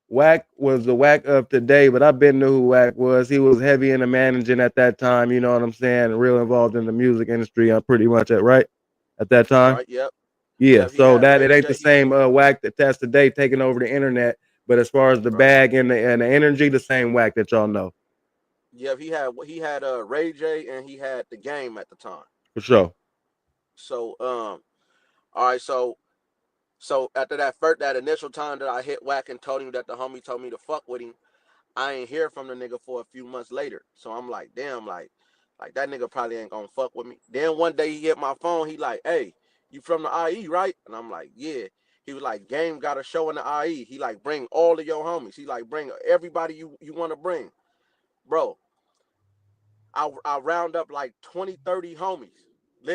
Wack was the Wack of today, but I've been to who Wack was. He was heavy in the managing at that time, you know what I'm saying? Real involved in the music industry, pretty much at right at that time. right, yep. Yeah, Yep, he so had that it Ray ain't the J. same Wack that's today taking over the internet, but as far as the Right. bag and the energy, the same Wack that y'all know. Yep, he had Ray J and he had the game at the time. For sure. So all right, so after that initial time that I hit Wack and told him that the homie told me to fuck with him, I ain't hear from the nigga for a few months later. So I'm like, damn, like that nigga probably ain't gonna fuck with me. Then one day he hit my phone. He like, hey, you from the IE, right? And I'm like, yeah. He was like, game got a show in the IE. He like, bring all of your homies. He like, bring everybody you want to bring. Bro, I round up like 20, 30 homies.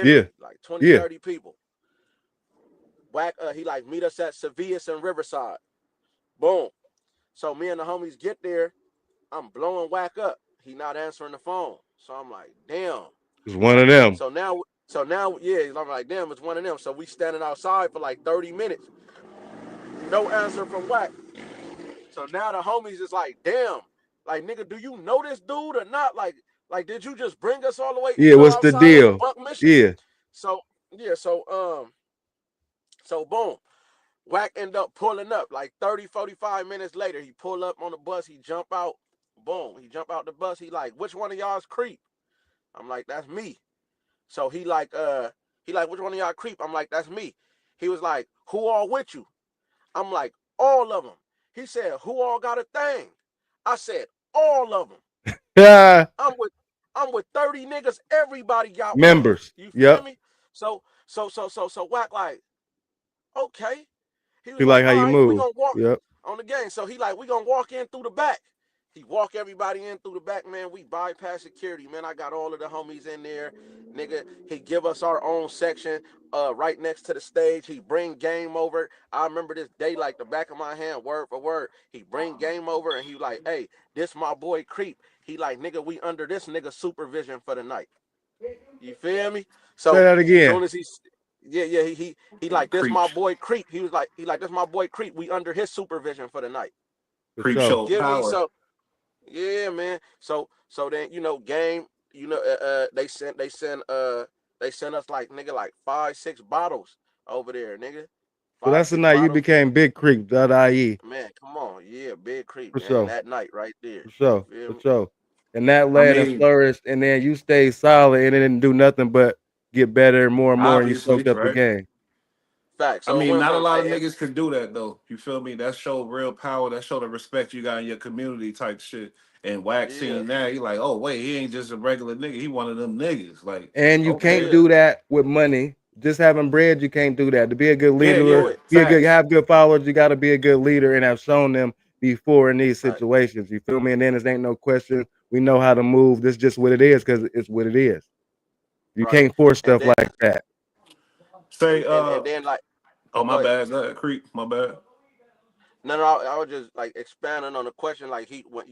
Yeah. Literally, like 20, Yeah. 30 people. Whack, he like, meet us at Sevillas and Riverside. Boom. So me and the homies get there. I'm blowing Whack up. He not answering the phone. So I'm like, damn. It's one of them. So now, yeah, I'm like, damn, it's one of them. So we standing outside for like 30 minutes. No answer from Whack. So now the homies is like, damn, like nigga, do you know this dude or not? Like, did you just bring us all the way, Yeah, what's the outside on a deal? buck mission? Yeah. So yeah, so boom. Whack end up pulling up like 30, 45 minutes later. He pull up on the bus. He jump out. Boom. He jump out the bus. He like, which one of y'all is Kreep? I'm like, that's me. So he like, which one of y'all Kreep? I'm like, that's me. He was like, who all with you? I'm like, all of them. He said, who all got a thing? I said, all of them. Yeah. I'm with 30 niggas. Everybody got one. Members. You feel Yep. me? So Wack like, okay. He was He like, like how all you right, we move. gonna walk Yep. on the game. So he like, we gonna walk in through the back. He walk everybody in through the back, man. We bypass security, man. I got all of the homies in there, nigga. He give us our own section, right next to the stage. He bring game over. I remember this day like the back of my hand, word for word. He bring game over and he like, hey, this my boy Kreep. He like, nigga, we under this nigga supervision for the night. You feel me? Say So that again. soon as he like, this my Preach. boy Kreep. He like, this my boy Kreep. We under his supervision for the night. For Creep sure. show Give me power. some. Yeah, man. So then game. They sent us like nigga like 5-6 bottles over there, nigga. So Five that's the six night you bottles. became Big Creep.ie. Man, come on, yeah, big Kreep, For man. sure. That night right there. For You sure. feel For me? sure. And that I led and mean, flourished, and then you stayed solid, and it didn't do nothing but get better and more, and you obviously, soaked up the right? game. Fact. I So it mean, went not a from lot of niggas could do that though. You feel me? That show real power. That show the respect you got in your community type shit. And Wax yeah, seen that, he like, oh wait, he ain't just a regular nigga. He one of them niggas. Like, And you can't okay, yeah. do that with money. Just having bread, you can't do that. To be a good yeah, leader, Do yeah, it. facts. have good followers, you got to be a good leader and have shown them before in these Fact. situations. You feel me? And then there ain't no question. We know how to move. This is just what it is because it's what it is. You Right. can't force And stuff then like that. Say, and then like, oh my go ahead. bad, Creep, my bad. No, I was just like expanding on the question, like he went,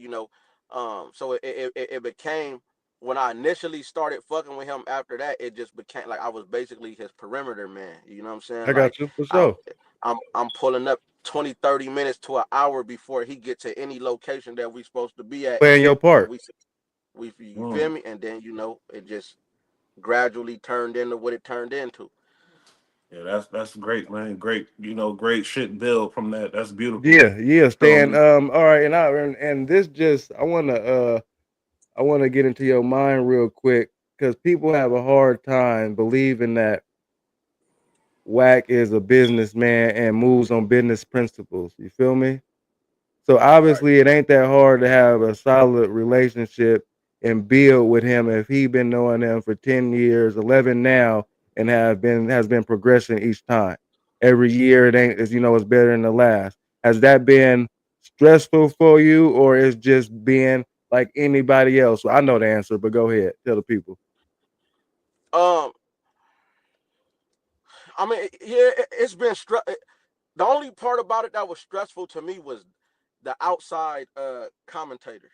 so it became when I initially started fucking with him. After that, it just became like I was basically his perimeter man. You know what I'm saying? I Like got you for I, sure. I'm pulling up 20-30 minutes to an hour before he get to any location that we supposed to be at, Playing your and part. we you feel Mm. me? And then it just gradually turned into what it turned into. Yeah, that's great, man. Great, great shit build from that. That's beautiful. Yeah, yeah. Feel Stan. me? All right, and this just I wanna get into your mind real quick because people have a hard time believing that Wack is a businessman and moves on business principles. You feel me? So Right. obviously it ain't that hard to have a solid relationship and build with him if he been knowing him for 10 years, 11 now, and has been progressing each time. Every year it ain't as it's better than the last. Has that been stressful for you or is just being like anybody else? I know the answer, but go ahead. Tell the people. Um. I mean, yeah, it's been the only part about it that was stressful to me was the outside commentators.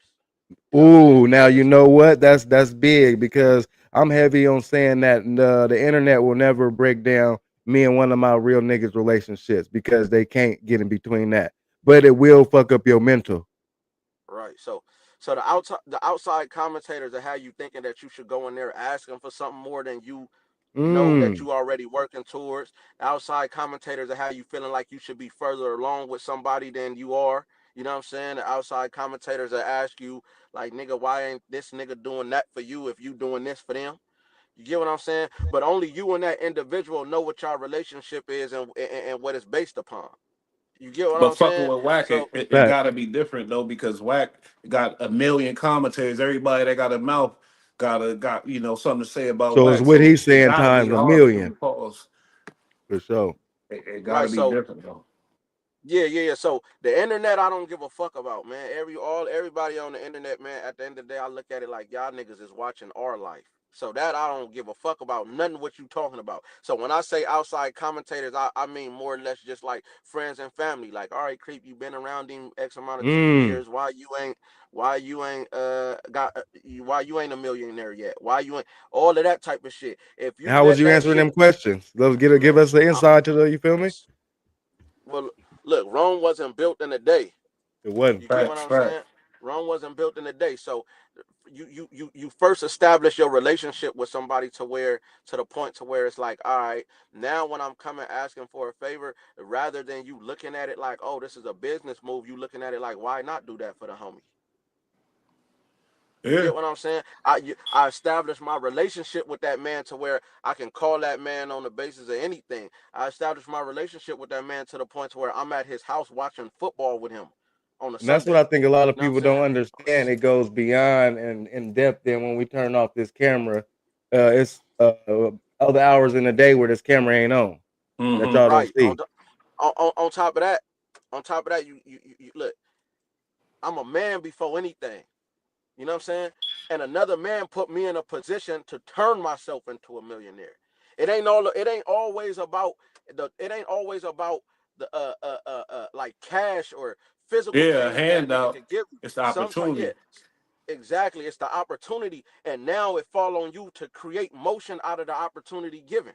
You know what I'm saying? Ooh, now you know what? That's big because I'm heavy on saying that the internet will never break down me and one of my real niggas relationships because they can't get in between that. But it will fuck up your mental. Right. So the outside commentators are how you thinking that you should go in there asking for something more than you know that Mm. you already working towards. The outside commentators are how you feeling like you should be further along with somebody than you are. You know what I'm saying? The outside commentators that ask you like, nigga, why ain't this nigga doing that for you if you doing this for them? You get what I'm saying? But only you and that individual know what your relationship is and what it's based upon. You get what But I'm fucking saying? with Wack, So it Fact. gotta be different though because Wack got a million commentators. Everybody that got a mouth got something to say about So it's Wack. what So he's it saying gotta be times a hard for them million to pause. for sure. It gotta right. be So different though. yeah. So the internet, I don't give a fuck about, man. Everybody on the internet, man. At the end of the day, I look at it like y'all niggas is watching our life. So that I don't give a fuck about nothing what you talking about. So when I say outside commentators, I mean more or less just like friends and family. Like, all right, Creep, you been around him X amount of Mm. years. Why you ain't a millionaire yet? Why you ain't all of that type of shit? If you How was let you that answering shit, them questions? Let's give man. us the insight to the you feel me? Well, look, Rome wasn't built in a day. It wasn't. You get what Facts, I'm facts. saying? Rome wasn't built in a day. So you first establish your relationship with somebody to the point to where it's like, all right, now when I'm coming asking for a favor, rather than you looking at it like, oh, this is a business move, you looking at it like, why not do that for the homie? You Yeah. get what I'm saying? I established my relationship with that man to where I can call that man on the basis of anything. I established my relationship with that man to the point to where I'm at his house watching football with him. on a And that's what I Sunday. think a lot You of know what I'm people don't saying? understand. It goes beyond and in depth. Then when we turn off this camera, it's other hours in the day where this camera ain't on that Mm-hmm. y'all don't Right. see. On top of that, you look. I'm a man before anything. You know what I'm saying? And another man put me in a position to turn myself into a millionaire. It ain't always about the like cash or physical Yeah, a things that a nigga handout. can give you. It's the Sometimes, yeah, opportunity. exactly. It's the opportunity. And now it fall on you to create motion out of the opportunity given.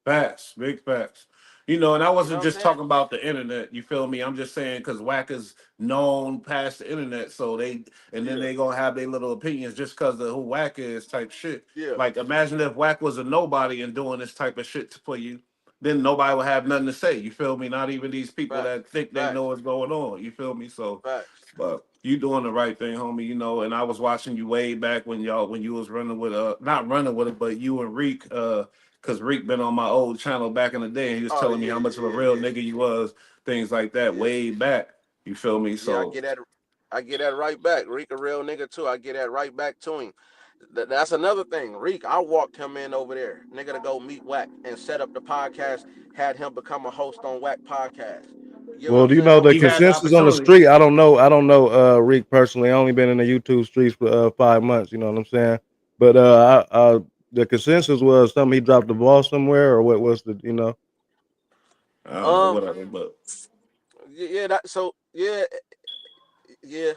Facts, big facts. You know, and I You know wasn't what I'm just saying? talking about the internet. You feel me? I'm just saying because whack is known past the internet, so then Yeah, they gonna have their little opinions just because of who whack is type shit. yeah, Like imagine if whack was a nobody and doing this type of shit for you, then nobody would have nothing to say. You feel me? Not even these people facts, that think they know facts, what's going on. You feel me? So, facts. but you doing the right thing, homie. You know, and I was watching you way back when you was running with not running with it, but you and Reek because Reek been on my old channel back in the day, and he was Oh telling me yeah, how much of a yeah, real yeah, nigga you was, things like that, yeah. way back. You feel me? Yeah, So, I get that right back. Reek a real nigga too. I get that right back to him. That's another thing. Reek, I walked him in over there, nigga, to go meet Wack and set up the podcast. Had him become a host on Wack podcast. You get what Well, I'm do you know saying? the he had the consensus on the opportunity. street? I don't know. I don't know Rick personally. I only been in the YouTube streets for 5 months. You know what I'm saying? But the consensus was something he dropped the ball somewhere, or what was the I don't know, Um, whatever, but yeah, that so yeah, yeah.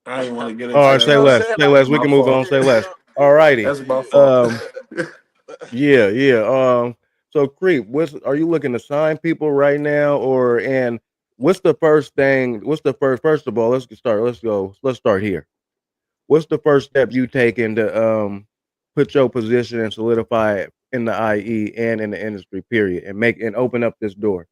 I didn't want to get All into right, You that, say know what I'm but less. saying? Say Like, less. We my can move on. fault. Say yeah, you less. know, All righty. That's my yeah, fault. Um, yeah, yeah. So Creep, are you looking to sign people right now, or and what's the first thing? What's the first of all? Let's get started. Let's go. Let's start here. What's the first step you taking to put your position and solidify it in the IE and in the industry, period, and make and open up this door?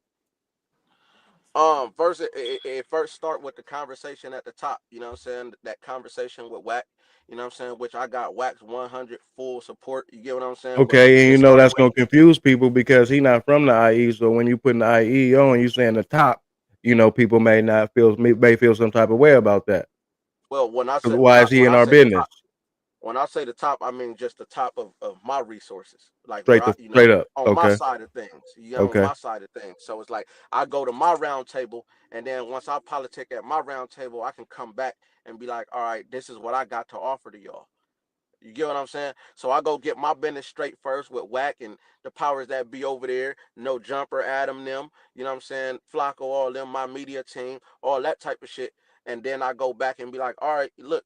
First it first start with the conversation at the top. You know what I'm saying? That conversation with Wack. You know what I'm saying? Which I got Wack's 100 full support. You get what I'm saying? But Okay, and it you know started that's with gonna confuse people because he not from the IE. So when you put the IE on, you saying the top, people may not may feel some type of way about that. well when I 'Cause said why is he when in I our say the business? top. When I say the top, I mean just the top of my resources, like where Straight I, to straight up. on my Okay, side of things, on okay. my side of things. So it's like I go to my round table, and then once I politic at my round table, I can come back and be like, all right, this is what I got to offer to y'all. You get what I'm saying? So I go get my business straight first with Wack and the powers that be over there. No Jumper, Adam, them. You know what I'm saying? Flacco, all them, my media team, all that type of shit. And then I go back and be like, all right, look,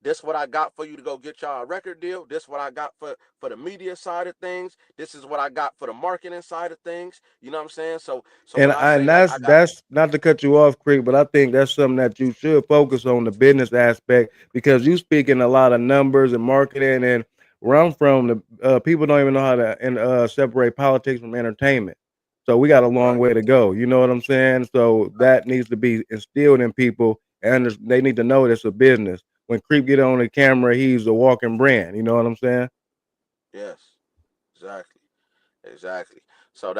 this what I got for you to go get y'all a record deal. This what I got for the media side of things. This is what I got for the marketing side of things. You know what I'm saying? So And when I I, say and like I got that's not to cut you off, Creek, but I think that's something that you should focus on the business aspect because you speak in a lot of numbers and marketing. And where I'm from, the people don't even know how to separate politics from entertainment. So we got a long right, way to go. You know what I'm saying? So right, that needs to be instilled in people, and they need to know it's a business. When Creep get on the camera, he's a walking brand. You know what I'm saying? yes, exactly. Exactly. So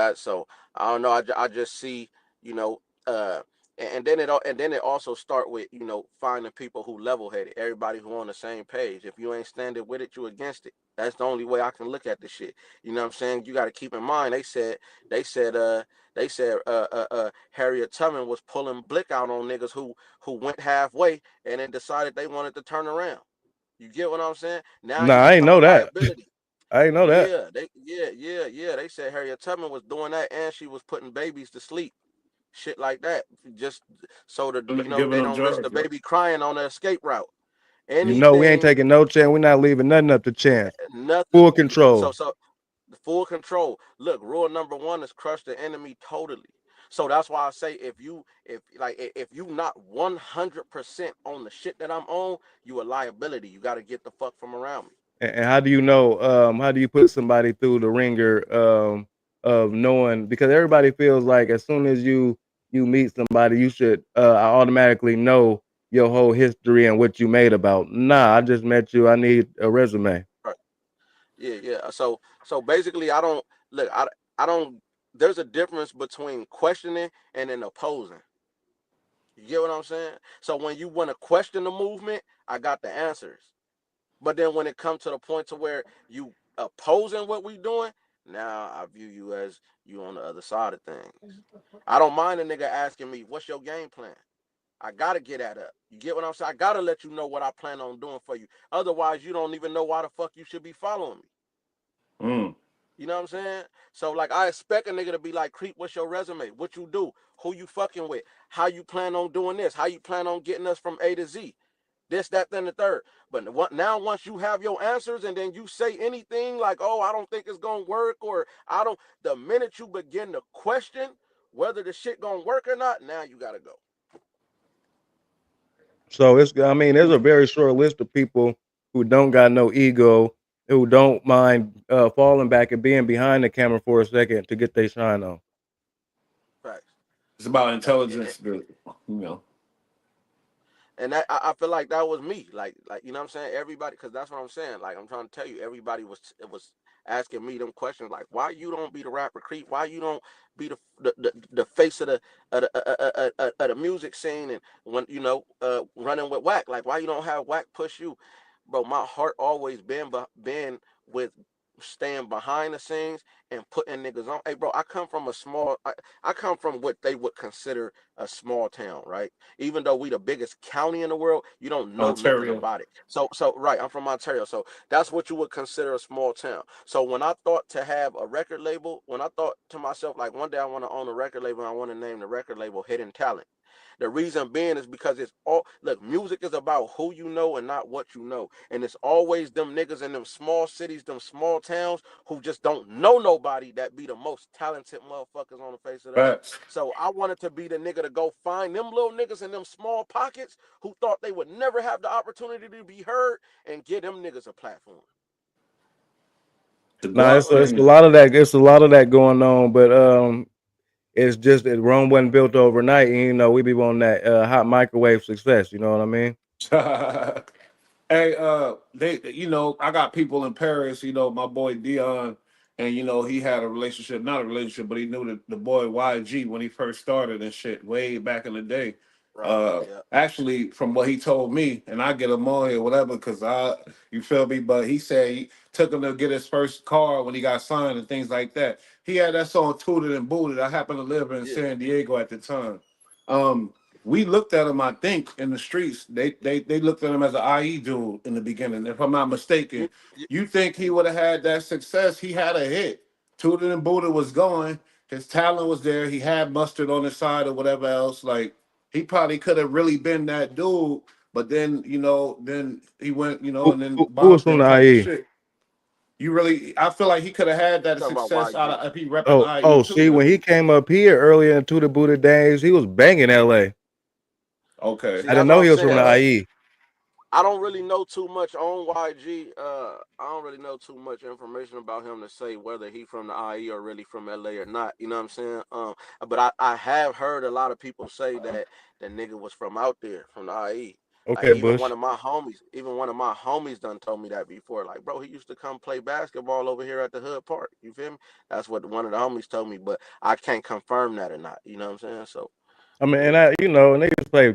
I don't know. I just see, you know, uh, and then it also start with finding people who level headed, everybody who on the same page. If you ain't standing with it, you against it. That's the only way I can look at the shit. You know what I'm saying? You got to keep in mind. They said they said Harriet Tubman was pulling blick out on niggas who went halfway and then decided they wanted to turn around. You get what I'm saying? Now Nah, you I ain't become a know that. liability. I ain't know that. Yeah. They said Harriet Tubman was doing that, and she was putting babies to sleep, shit like that, just so that Giving they them don't risk the drugs, yo. baby crying on the escape route. We ain't Anything, taking no chance. We not leaving nothing up to chance. nothing. Full control. So the full control. Look, rule number one is crush the enemy totally. So that's why I say if you not 100% on the shit that I'm on, you a liability. You got to get the fuck from around me. And how do you know? How do you put somebody through the ringer of knowing? Because everybody feels like as soon as you meet somebody, you should automatically know your whole history and what you made about. Nah, I just met you. I need a resume. Right. Yeah. So basically, I don't look. I don't. There's a difference between questioning and then opposing. You get what I'm saying? So when you want to question the movement, I got the answers. But then when it comes to the point to where you opposing what we doing, now I view you as you on the other side of things. I don't mind a nigga asking me, what's your game plan? I gotta get at up. You get what I'm saying? I gotta let you know what I plan on doing for you. Otherwise, you don't even know why the fuck you should be following me. You know what I'm saying? So like I expect a nigga to be like, Kreep, what's your resume? What you do? Who you fucking with? How you plan on doing this? How you plan on getting us from A to Z? This, that, then the third. But now once you have your answers and then you say anything like, oh, I don't think it's gonna work, or I don't, the minute you begin to question whether the shit gonna work or not, now you gotta go. So I mean, there's a very short list of people who don't got no ego, who don't mind falling back and being behind the camera for a second to get their shine on. Facts. It's about Like, intelligence, you know. and that I feel like that was me. Like you know what I'm saying? Everybody, because that's what I'm saying. Like I'm trying to tell you, everybody was asking me them questions like, why you don't be the rapper Kreep? Why you don't be the face of the music scene? And when you know running with Whack, like why you don't have Whack push you, bro? My heart always been with staying behind the scenes and putting niggas on. Hey, bro, I come from a small. I come from what they would consider a small town, right? Even though we the biggest county in the world, you don't know nothing Ontario. about it. So right, I'm from Ontario. So that's what you would consider a small town. So when I thought to have a record label, when I thought to myself, like one day I want to own a record label, and I want to name the record label Hidden Talent. The reason being is because it's all, look, music is about who you know and not what you know. And it's always them niggas in them small cities, them small towns who just don't know nobody that be the most talented motherfuckers on the face of the earth. Facts. So I wanted to be the nigga to go find them little niggas in them small pockets who thought they would never have the opportunity to be heard and give them niggas a platform. The Nah, guap it's a thing. lot of that. It's a lot of that going on, but it's just that Rome wasn't built overnight. And, you know, we be on that hot microwave success. You know what I mean? Hey, they, you know, I got people in Paris. You know, my boy Dion, and you know, he had a relationship, not a relationship, but he knew the boy YG when he first started and shit, way back in the day. Right. Yeah. Actually, from what he told me, and I get him on here, whatever, because you feel me. But he said he took him to get his first car when he got signed and things like that. He had that song "Tooted and Booted." I happened to live in Yeah. San Diego at the time. We looked at him, I think, in the streets. They looked at him as an IE dude in the beginning, if I'm not mistaken. You, you, You think he would have had that success? He had a hit. Tooted and Buddha was going. His talent was there. He had mustard on his side or whatever else. Like he probably could have really been that dude. But then, you know, then he went, you know, Who, and then who was bombed from it the type of IE? shit. You really, I feel like he could have had you that talking about success out YG? of if he repping IE Oh, too, see, when though. he came up here earlier into the Buddha days, he was banging LA. Okay. See, I didn't that's what know I'm he was from saying. the Like IE. I don't really know too much on YG. I don't really know too much information about him to say whether he from the IE or really from LA or not. You know what I'm saying? But I have heard a lot of people say that the nigga was from out there, from the IE. Like Okay, Bush. even one of my homies done told me that before. Like, bro, he used to come play basketball over here at the Hood Park. You feel me? That's what one of the homies told me, but I can't confirm that or not. You know what I'm saying? So I mean, and yeah. and they just play.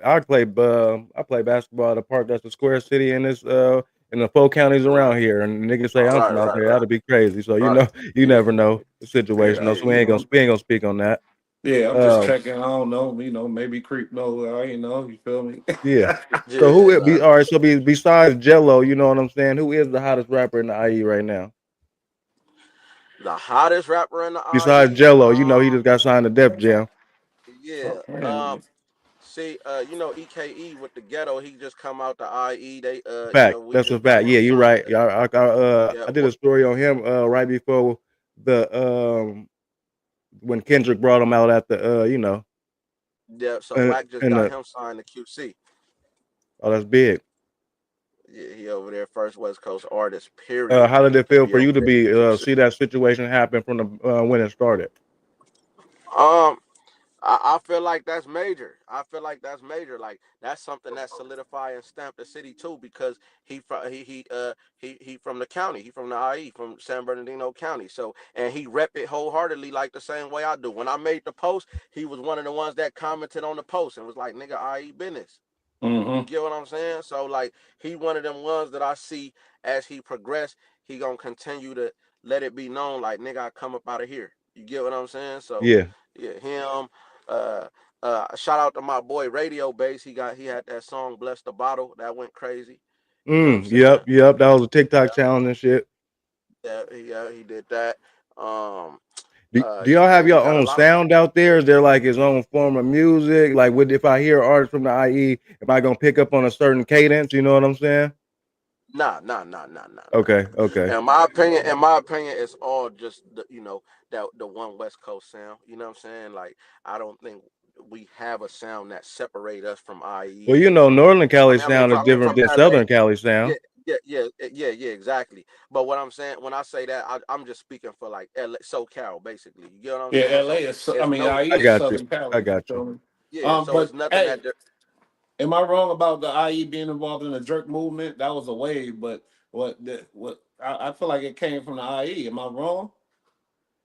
I play basketball at a park that's a square city in this in the 4 counties Right. around here, and niggas say I'm Right, from out right, there. right. That'd be crazy. So you Right. know, you Yeah. never know the situation. Yeah, Though, so you know. we ain't gonna speak on that. Yeah, I'm just Uh, checking. I don't know. You know, maybe Creep know. You know, you feel me? yeah. So Yeah, who it be? exactly. All right. So besides Jello, you know what I'm saying? Who is the hottest rapper in the IE right now? The hottest rapper in the Besides IE. Jello, you know he just got signed to Def Jam. Yeah. Fuck man. See, you know, EKE with the ghetto, he just come out the IE. They you Fact. know, we That's a just got fact. him Yeah, you're signed. right. Yeah, Yeah, I did a story on him right before the when Kendrick brought him out at the you know yeah. So Wack just and got the him signed to QC. oh that's big. Yeah, he over there, first West Coast artist, period, How did it to feel be for you over to there be with QC. see that situation happen from the when it started? Um, I feel like that's major. I feel like that's major. Like that's something that solidify and stamp the city too, because he from the county. He from the IE, from San Bernardino County. So and he rep it wholeheartedly like the same way I do. When I made the post, he was one of the ones that commented on the post and was like, "Nigga, IE business." You Mm-hmm. get what I'm saying? So like he one of them ones that I see as he progress, he gonna continue to let it be known like, nigga, I come up out of here. You get what I'm saying? So Yeah. yeah, him. Uh, shout out to my boy Radio Bass. He had that song "Bless the Bottle" that went crazy. You know what I'm saying? Yep. That was a TikTok Yeah, challenge and shit. he did that. Um, Do y'all have you your got a own lot of sound out there? Is there like his own form of music? Like, what if I hear an artist from the IE, am I gonna pick up on a certain cadence? You know what I'm saying? nah. Okay. In my opinion, it's all just the one West Coast sound. You know what I'm saying? Like I don't think we have a sound that separate us from Well, IE. you know, Northern I Cali mean, I mean sound is different from than LA. Southern Cali Yeah, sound. exactly. But what I'm saying when I say that, I'm just speaking for like LA, SoCal, basically. You get what I'm Yeah, saying? LA So is. I it's mean, no, IE I is got you. Southern I Cali. You got you. feel me? yeah. So it's But nothing hey, that am I wrong about the IE being involved in the jerk movement? That was a wave, but what I feel like it came from the IE. Am I wrong?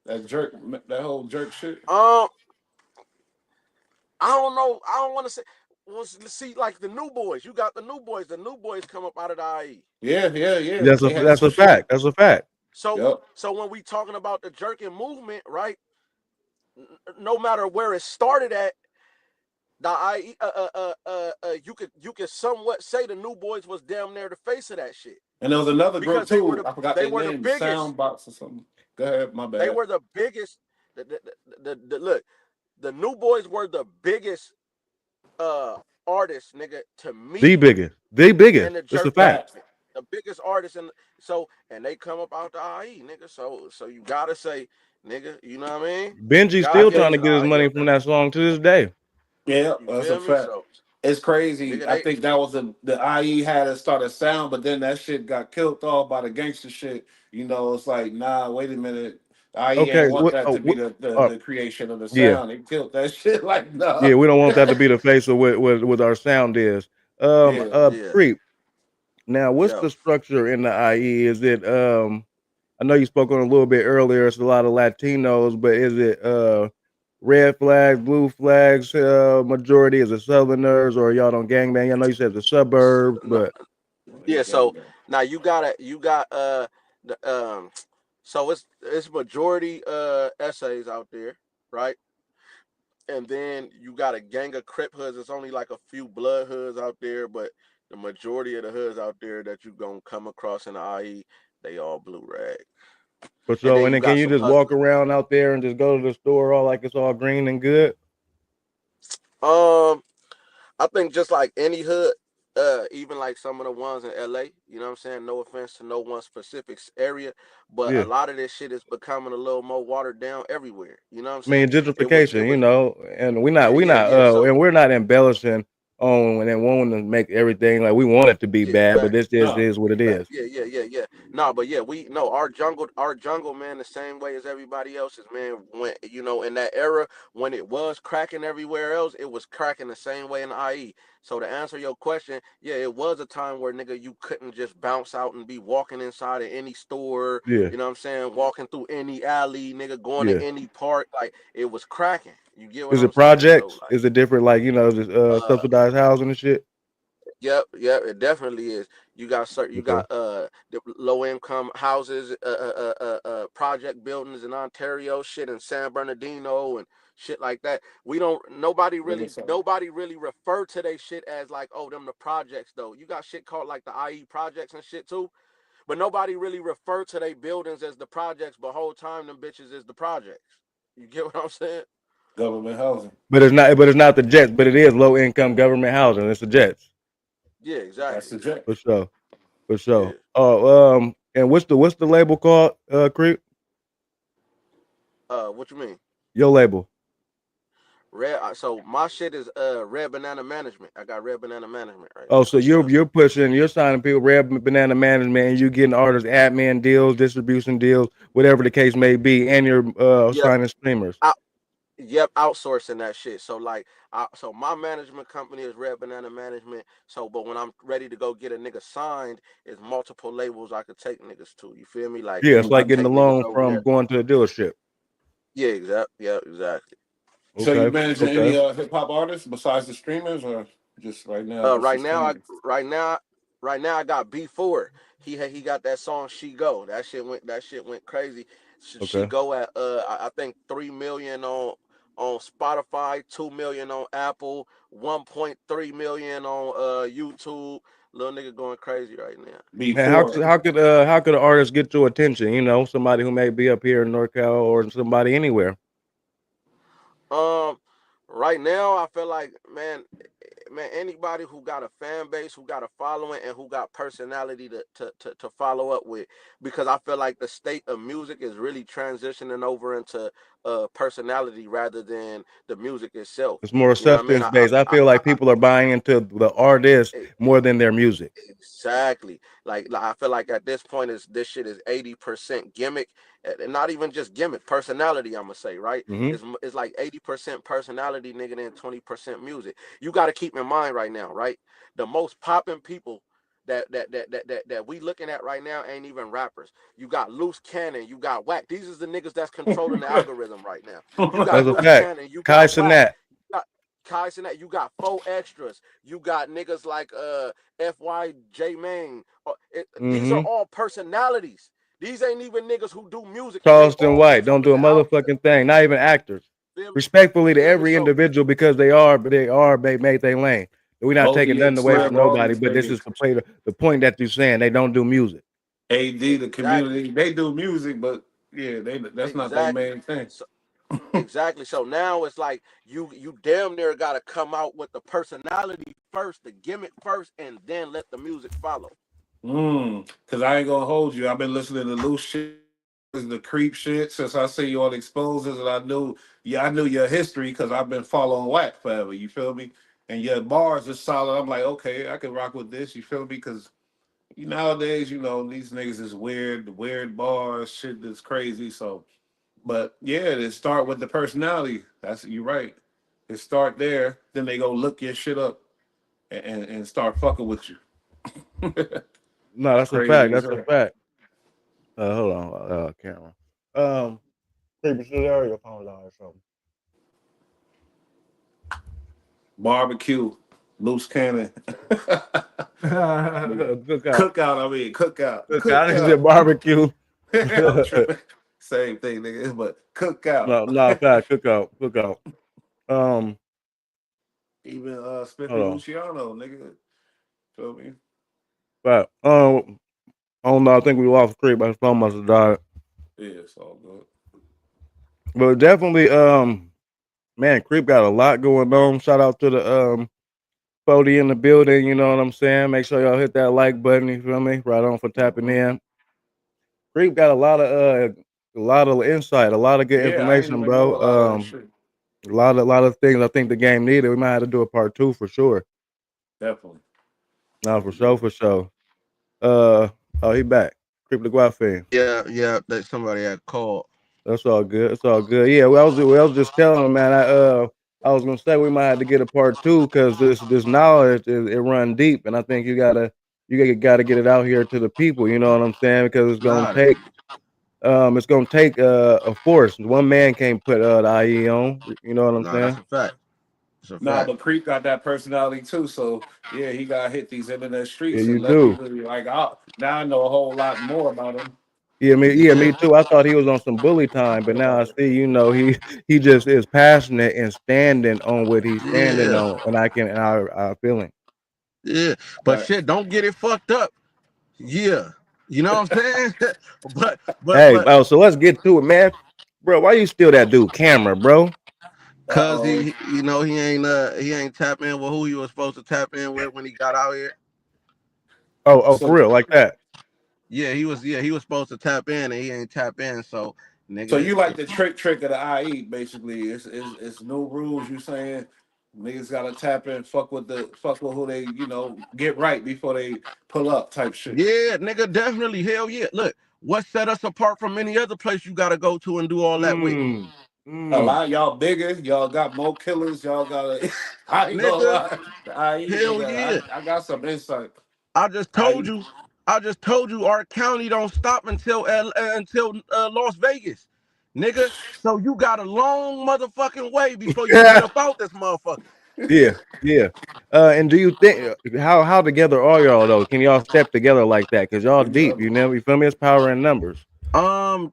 That jerk, that whole jerk shit. um I don't know. I don't want to say. Well, see, like the new boys, you got the new boys. The new boys come up out of the IE. Yeah. They had That's some a shit. fact. That's a fact. So, Yep. so when we talking about the jerking movement, right? No matter where it started at, the IE, you could somewhat say the new boys was damn near the face of that shit And there was another group because they were too. the I forgot they their were the name, biggest. Soundbox or something. Go ahead, my They bad. were the biggest. Look, the new boys were the biggest uh artists, nigga, to The me biggest. The in biggest. the It's a jerk fact. movement. The biggest artists in and they come up out the IE, nigga. So you gotta say, nigga, you know what I mean? You Benji's gotta still give Yeah, it trying to to get his the IE money on from that. that song to this day. yeah, You that's a feel me? fact. So It's crazy. nigga, I they think that was the IE had it started sound, but then that shit got killed off by the gangster shit. You know, it's like, nah, wait a minute. IE ain't Okay. want that to be the creation of the Yeah. sound. They killed that shit. Like, Yeah, nah. we don't want that to be the face of what our sound is. Yeah. yeah, Creep. Now, what's yeah. the structure in the IE? Is it I know you spoke on it a little bit earlier, it's a lot of Latinos, but is it red flags, blue flags, majority? Is it Southerners or y'all don't gangbang? I know you said the suburbs, No, but yeah. So now you got the so it's majority essays out there, right? And then you got a gang of Crip hoods. It's only like a few blood hoods out there, but the majority of the hoods out there that you gonna come across in the IE, they all blue rag. for And so then and you then can got you some just walk hustlers. around out there and just go to the store all like it's all green and good? Um, I think just like any hood, even like some of the ones in LA, you know what I'm saying? No offense to no one specific area, but a Yeah. lot of this shit is becoming a little more watered down everywhere. You know what I'm I saying? mean It gentrification, you was know, and we yeah, not yeah. So and we're not embellishing on and wanting to make everything like we want it to be yeah, bad, but fact. this just No. is what it Fact. is. Yeah. No, but yeah, we know our jungle, man, the same way as everybody else's, man. When in that era when it was cracking everywhere else, it was cracking the same way in the IE. So to answer your question, yeah, it was a time where nigga you couldn't just bounce out and be walking inside of any store, Yeah. you know what I'm saying, walking through any alley, nigga going to Yeah. any park, like it was cracking. You get what Is I'm it saying? So projects? like Is it different like, just uh subsidized housing and shit? Yep, it definitely is. You Okay. got the low income houses, project buildings in Ontario, shit in San Bernardino and shit like that. We don't Let me say. nobody really refer to they shit as like, oh, them the projects though. You got shit called like the IE projects and shit too, but nobody really refer to they buildings as the projects, but whole time them bitches is the projects. You get what I'm saying? Government housing. But it's not the Jets, but it is low income government housing. It's the Jets. Yeah, That's exactly. the jet. For sure. For Yeah. sure. And what's the label called, Creep? What you mean? Your label. So my shit is Red Banana Management. I got Red Banana Management right Oh, now. so you're signing people, Red Banana Management, and you getting artists admin deals, distribution deals, whatever the case may be, and you're Yeah, signing streamers. Yep, outsourcing that shit. So like, so my management company is Red Banana Management. So, but when I'm ready to go get a nigga signed, it's multiple labels I could take niggas to. You feel me? Like, Yeah, it's I like getting take a niggas loan over from there. going to the dealership. Yeah, exactly. Yeah, exactly. So you Okay, managing any okay, hip hop artists besides the streamers, or just right now just the Right now, streamers? right now I got B4. He got that song "She Go." That shit went crazy. She okay. Go at I think 3 million on Spotify, 2 million on Apple, 1.3 million on YouTube. Little nigga going crazy right now. Man, Before. how could an artist get your attention? You know, somebody who may be up here in NorCal or somebody anywhere. Um, right now I feel like man, anybody who got a fan base, who got a following, and who got personality to follow up with, because I feel like the state of music is really transitioning over into personality rather than the music itself. It's more You know what I mean? substance based. I feel like people are buying into the artist I more than their music. Exactly. Like I feel like at this point is this shit is 80% gimmick, and not even just gimmick, personality. I'm gonna say right. Hmm. It's like 80% personality, nigga, then 20% music. You got to keep in mind right now, right? The most popping people that we looking at right now ain't even rappers. You got Loose Cannon, you got Whack. These is the niggas that's controlling the algorithm right now. You got That's a Loose fact. Cannon, you Kai got Whack. Cenat. You got Kai Cenat, you got four extras. You got niggas like FYJ Main. These are Hmm. all personalities. These ain't even niggas who do music, and they Charleston all White don't do controlling a the algorithm. motherfucking thing. Not even actors. Feel me? Respectfully to Feel me? every So individual because they made their lane. We're not taking OVA nothing away from Slim on the nobody, but this is stage. to play the point that you're saying they don't do music. AD, the exactly, community, they do music, but yeah, that's not their exactly. main thing. So exactly. So now it's like you damn near got to come out with the personality first, the gimmick first, and then let the music follow. Cause I ain't gonna hold you. I've been listening to loose shit, the creep shit since I see you on exposes, and I knew your history because I've been following Whack forever. You feel me? And your bars are solid. I'm like, okay, I can rock with this. You feel me? Because nowadays, these niggas is weird bars, shit that's crazy. So, but yeah, it start with the personality. That's you right. It start there, then they go look your shit up and start fucking with you. No, It's that's a fact. crazy as That's a hell. fact. Hold on, camera. People should already your phone down or something. Barbecue, loose cannon, Cookout. cookout. I mean, cookout, Cookout. I think cookout. said barbecue. I'm tripping. Same thing, nigga. But cookout. No, fact. Cookout. Um, Even Spiffy hold on. Luciano, nigga. Feel me? Fact. I don't know. I think we lost Creep. His phone must have died. Yeah, it's all good. But definitely, man, Creep got a lot going on. Shout out to the 40 in the building. You know what I'm saying? Make sure y'all hit that like button. You feel me? Right on for tapping Hmm. in. Creep got a lot of insight, a lot of good Yeah, I ain't information, even know a bro. lot of that shit. A lot of things I think the game needed. We might have to do a part two for sure. Definitely. No, for sure, Yeah. for sure. Uh, oh, he back. Kreep TheGuapFiend. Yeah. That somebody had called. That's all good. It's all good. Yeah, we was just telling him, man. I was gonna say we might have to get a part two because this knowledge it run deep, and I think you gotta get it out here to the people. You know what I'm saying? Because Nah, it's gonna take a force. One man can't put the IE on. You know what I'm that's saying? a fact. It's a Nah, fact. but Creep got that personality too. So yeah, he got to hit these internet Yeah, streets you and let do. people be like, oh, now I know a whole lot more about him. Yeah, Yeah, me too. I thought he was on some bully time, but now I see, he just is passionate and standing on what he's standing yeah, on, and I feel him. yeah. But Facts. shit, don't get it fucked up. Yeah, you know what I'm saying. Hey, But oh, so let's get to it, man. Bro, why you steal that dude camera, bro? Uh cause oh. he ain't tap in with who he was supposed to tap in with when he got out here. Oh, for So real, like that. He was supposed to tap in and he ain't tap in. So So nigga, you like the trick of the IE basically? It's new rules. You saying niggas gotta tap in, fuck with who they get right before they pull up type shit. yeah, nigga, definitely, hell yeah. Look, what set us apart from any other place you gotta go to and do all that with? Mm. A Mm. lot y'all bigger. Y'all got more killers. Y'all got. I ain't gonna Nigga, lie. I ain't hell nigga. yeah. I got some insight. I just told I you. I just told you our county don't stop until Las Vegas, nigga. So you got a long motherfucking way before you get up out this motherfucker. Yeah, yeah. And do you think how together are y'all though? Can y'all step together like that? Cause y'all deep, together. you know. You feel me? It's power in numbers. Um,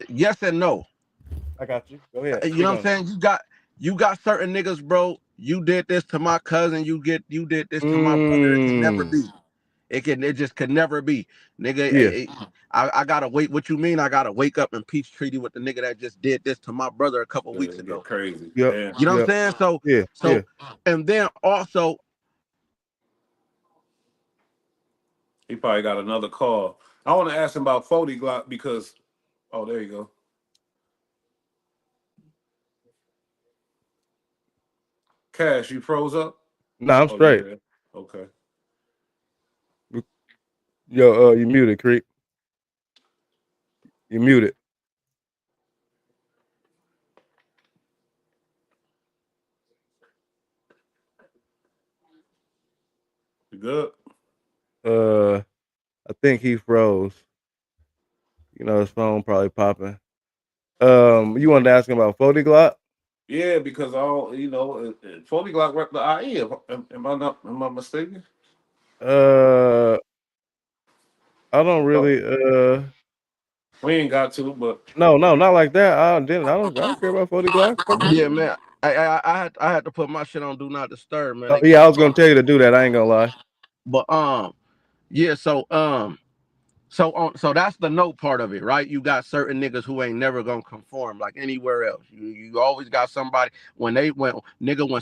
yes and no. I got you. Go ahead. You Speak know what on I'm saying? You got certain niggas, bro. You did this to my cousin. You did this it. to my brother. It can never Mm. be. It just could never be, nigga. Yeah. I gotta wait. What you mean? I gotta wake up and peace treaty with the nigga that just did this to my brother a couple weeks It get ago. crazy. Yep. Damn. You know what I'm Yep. saying? So Yeah. Yeah. so, and then also, He probably got another call. I want to ask him about 40 Glock because. Oh, there you go. Cash, you froze up. Nah, I'm Oh, you straight. there? Okay. Yo, you muted, Creep. You muted. You good? Uh, I think he froze. You know, his phone probably popping. You wanted to ask him about 40 Glock? Yeah, because all 40 Glock rep the IE. Am I not? Am I mistaken? Uh, I don't Oh, really. we ain't got to, but No, no, not like that. I didn't. I don't care about 40 Glock. Fuck that yeah, shit. man. I had to put my shit on do not disturb, man. Oh, They yeah, I keep was gonna calling. tell you to do that. I ain't gonna lie. But yeah. So that's the no part of it, right? You got certain niggas who ain't never gonna conform like anywhere else. You always got somebody when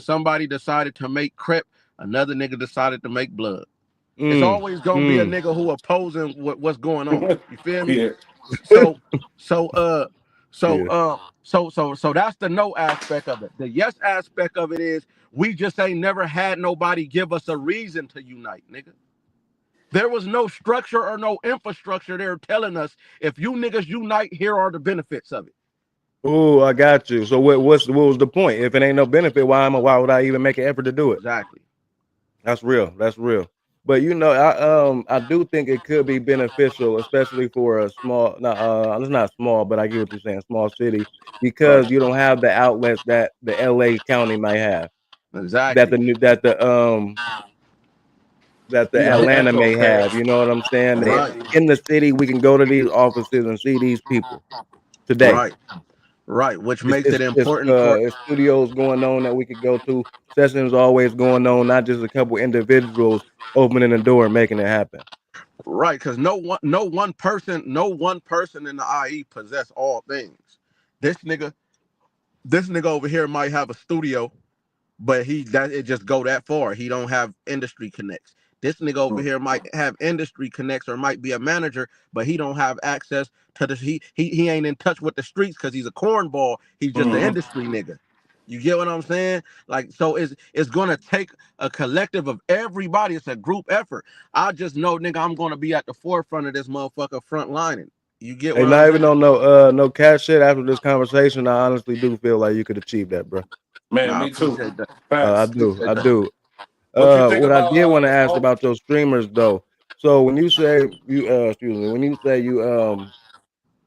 somebody decided to make Crip, another nigga decided to make blood. It's Mm, always gonna be a mm, nigga who opposing what's going on. You feel me? yeah, So so uh so yeah. so that's the no aspect of it. The yes aspect of it is we just ain't never had nobody give us a reason to unite, nigga. There was no structure or no infrastructure there telling us if you niggas unite, here are the benefits of it. Oh, I got you. So what was the point? If it ain't no benefit, why would I even make an effort to do it? Exactly. That's real. That's real. But you know, I do think it could be beneficial, especially for a small, not it's not small, but I get what you're saying, small city, right. because you don't have the outlets that the LA County might have, that Exactly. the that the You got Atlanta Echo may have. Cash. You know what I'm saying? Right. In the city, we can go to these offices and see these people today. Right. Right. Which makes it It's important for it's studios going on that we could go to. Sessions always going on, not just a couple individuals opening the door and making it happen. right, because no one person in the IE possess all things. This nigga, this nigga over here might have a studio, but it just go that far. He don't have industry connects. This nigga over here might have industry connects or might be a manager, but he don't have access to the he ain't in touch with the streets because he's a cornball. He's just an Mm-hmm. industry nigga. You get what I'm saying? Like, so it's gonna take a collective of everybody. It's a group effort. I just know, nigga, I'm gonna be at the forefront of this motherfucker front lining. You get Hey, what I'm not even saying? on no cash shit. After this conversation, I honestly do feel like you could achieve that, bro. Man, Nah, I me too. appreciate that. I Facts. do, Appreciate I that. do. What you think What I about did want to ask oh about your streamers though. So when you say you excuse me, when you say you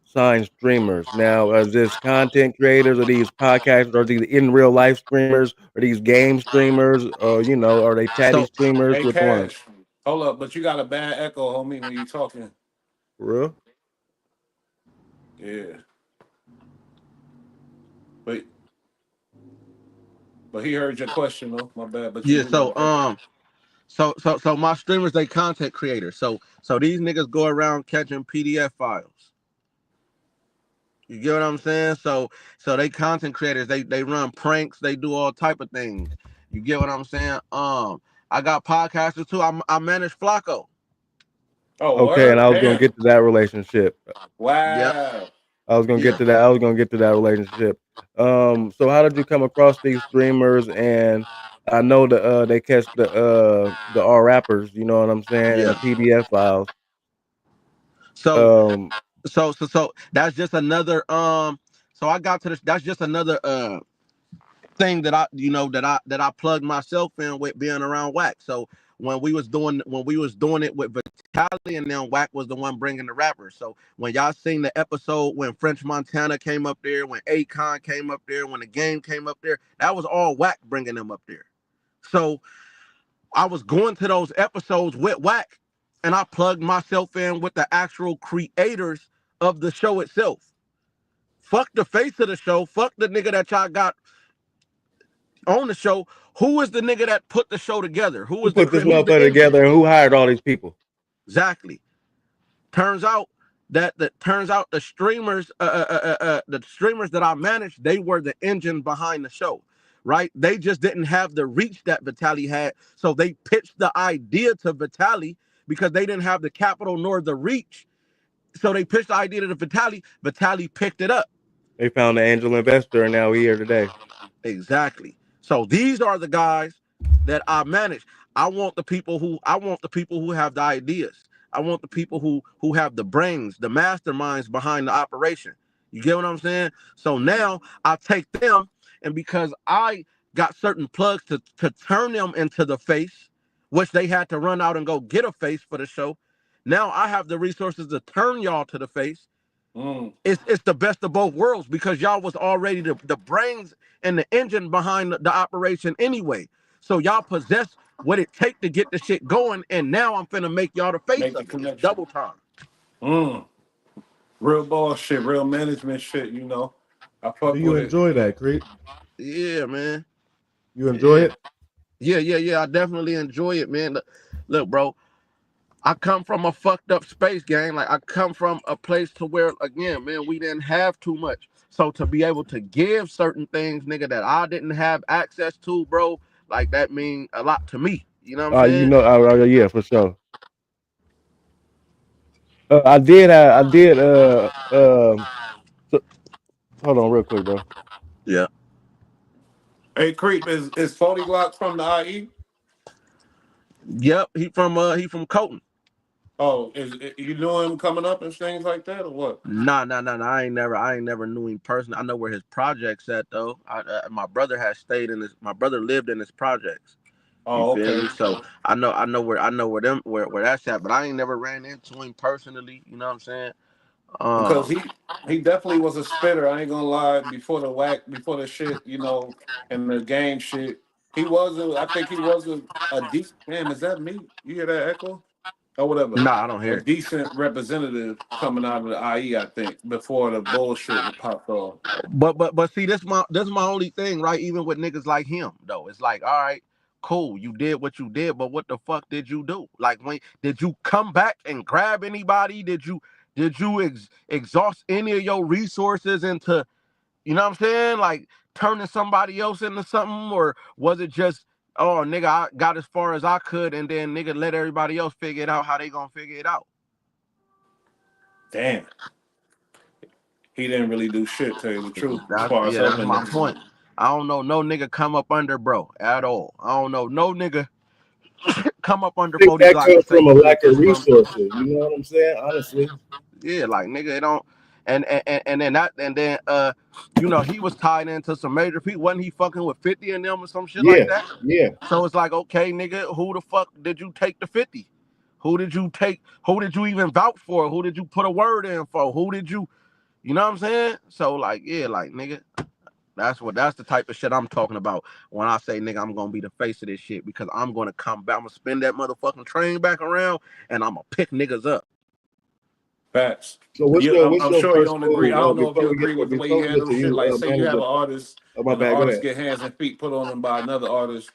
sign streamers, now is this content creators, or these podcasters, or these in real life streamers, or these game streamers, or you know, are they chatty So streamers? hey Which ones? Cash? Hold up, but you got a bad echo, homie, when you talking. For real? Yeah. But he heard your question though. My bad. But you yeah, do got so an echo. so my streamers, they content creators. So these niggas go around catching PDF files. You get what I'm saying? So they content creators. They run pranks. They do all type of things. You get what I'm saying? I got podcasters too. I manage Flacco. Oh, Okay, and word? I was gonna Damn. get to that relationship. Yep. Wow. I was gonna get Yeah. to that. I was gonna get to that relationship. So how did you come across these streamers? And I know they catch the R rappers. You know what I'm saying? And the Yeah. PDF files. So Um, so that's just another So I got to this. That's just another thing that I plugged myself in with being around Wack. So when we was doing it with Vitaly, and then Wack was the one bringing the rappers. So when y'all seen the episode when French Montana came up there, when Akon came up there, when the game came up there, that was all Wack bringing them up there. So I was going to those episodes with Wack, and I plugged myself in with the actual creators of the show itself. Fuck the face of the show. Fuck the nigga that y'all got on the show. Who is the nigga that put the show together? Who Who is the put this who's the motherfucker engine? together and who hired all these people? Exactly. Turns out the streamers that I managed, they were the engine behind the show. Right? They just didn't have the reach that Vitaly had. So they pitched the idea to Vitaly because they didn't have the capital nor the reach. So they pitched the idea to Vitaly. Vitaly picked it up. They found the angel investor and now we here today. Exactly. So these are the guys that I manage. I want the people who have the ideas. I want the people who have the brains, the masterminds behind the operation. You get what I'm saying? So now I take them, and because I got certain plugs to turn them into the face, which they had to run out and go get a face for the show. Now I have the resources to turn y'all to the face. It's the best of both worlds because y'all was already the brains and the engine behind the operation anyway. So y'all possess what it take to get the shit going, and now I'm finna make y'all the face Make the of it. It's connection. double time. Real boss shit, real management shit. You know, I Do fuck you with it. enjoy that, Kreep? Yeah, man. You enjoy Yeah. it? Yeah. I definitely enjoy it, man. Look, bro. I come from a fucked up space, gang. Like I come from a place to where, again, man, we didn't have too much. So to be able to give certain things, nigga, that I didn't have access to, bro, like that mean a lot to me. You know what I'm You saying? know, yeah, for sure. I did. So, hold on, real quick, bro. Yeah. Hey, Creep is 40 Glock from the IE? Yep. He from Colton. Oh, you knew him coming up and things like that, or what? Nah. I ain't never knew him personally. I know where his projects at though. My brother has stayed in his. My brother lived in his projects. You Oh, feel me? okay. So I know where that's at, but I ain't never ran into him personally. You know what I'm saying? Because Um, he definitely was a spitter. I ain't gonna lie. Before the shit, you know, and the game shit, I think he was a decent. Damn, is that me? You hear that echo? Or whatever. nah, I don't A hear it. decent representative coming out of the IE, I think, before the bullshit was popped off. But see, this my only thing, right? Even with niggas like him, though, it's like, all right, cool, you did what you did, but what the fuck did you do? Like, when did you come back and grab anybody? Did you exhaust any of your resources into, you know what I'm saying? Like turning somebody else into something, or was it just, oh nigga, I got as far as I could, and then nigga let everybody else figure it out how they gonna figure it out? Damn, he didn't really do shit. Tell you the truth, as That's far as yeah, that's helping my niggas point. out. I don't know no nigga come up under bro at all. I don't know no nigga come up under I think 40 that Glock and comes say from a he did lack of this from resources. You know what I'm saying? Honestly. yeah, like nigga, it don't and then he was tied into some major people. Wasn't he fucking with 50 and them or some shit like Yeah, that? yeah. So it's like, okay, nigga, who the fuck did you take the 50? Who did you take? Who did you even vouch for? Who did you put a word in for? Who did you know what I'm saying? So like, yeah, like nigga, that's the type of shit I'm talking about when I say nigga, I'm gonna be the face of this shit because I'm gonna come back, I'm gonna spin that motherfucking train back around and I'm gonna pick niggas up. Facts. So I'm what's your sure you first don't agree. I move don't know if you agree with the way before you we get handle to shit. you Like, say you manage have the? an artist Oh, my and the bad. Go artist ahead. get hands and feet put on them by another artist.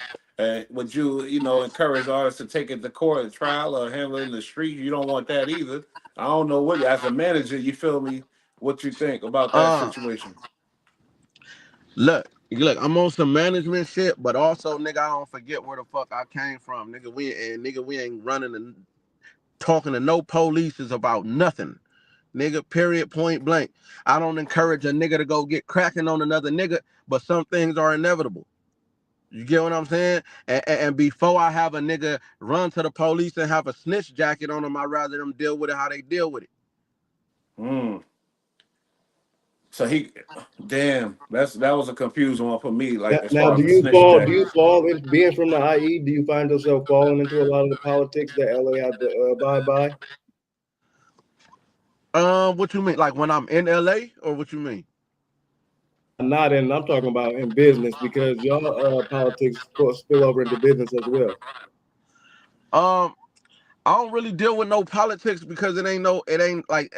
Would you know, encourage the artist to take it to court, trial, or handle it in the street? You don't want that either. I don't know what, as a manager, you feel me? What you think about that Uh situation? look, I'm on some management shit, but also nigga, I don't forget where the fuck I came from. We ain't running and talking to no polices about nothing. Nigga, period, point blank. I don't encourage a nigga to go get cracking on another nigga, but some things are inevitable. You get what I'm saying? And before I have a nigga run to the police and have a snitch jacket on them, I'd rather them deal with it how they deal with it. Mm. So he, damn, that was a confusing one for me. Like as Now, far do as the you snitch fall? jack. Do you fall in being from the IE? Do you find yourself falling into a lot of the politics that LA have to abide by? What you mean? Like when I'm in LA, or what you mean? Not in. I'm talking about in business because y'all politics spill over into business as well. Um, I don't really deal with no politics because it ain't like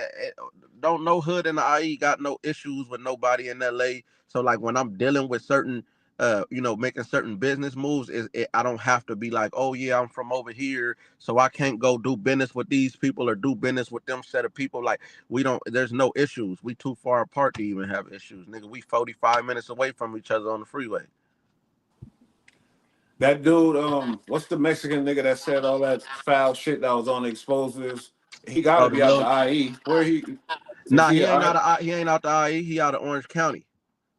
don't no hood in the IE got no issues with nobody in LA. So like when I'm dealing with certain making certain business moves, I don't have to be like, oh yeah, I'm from over here, so I can't go do business with these people or do business with them set of people. Like we don't, there's no issues. We too far apart to even have issues, nigga. We 45 minutes away from each other on the freeway. That dude, what's the Mexican nigga that said all that foul shit that was on the explosives? He got to Oh, the be out the little IE. Where he is nah, he? he ain't out the IE. He out of Orange County.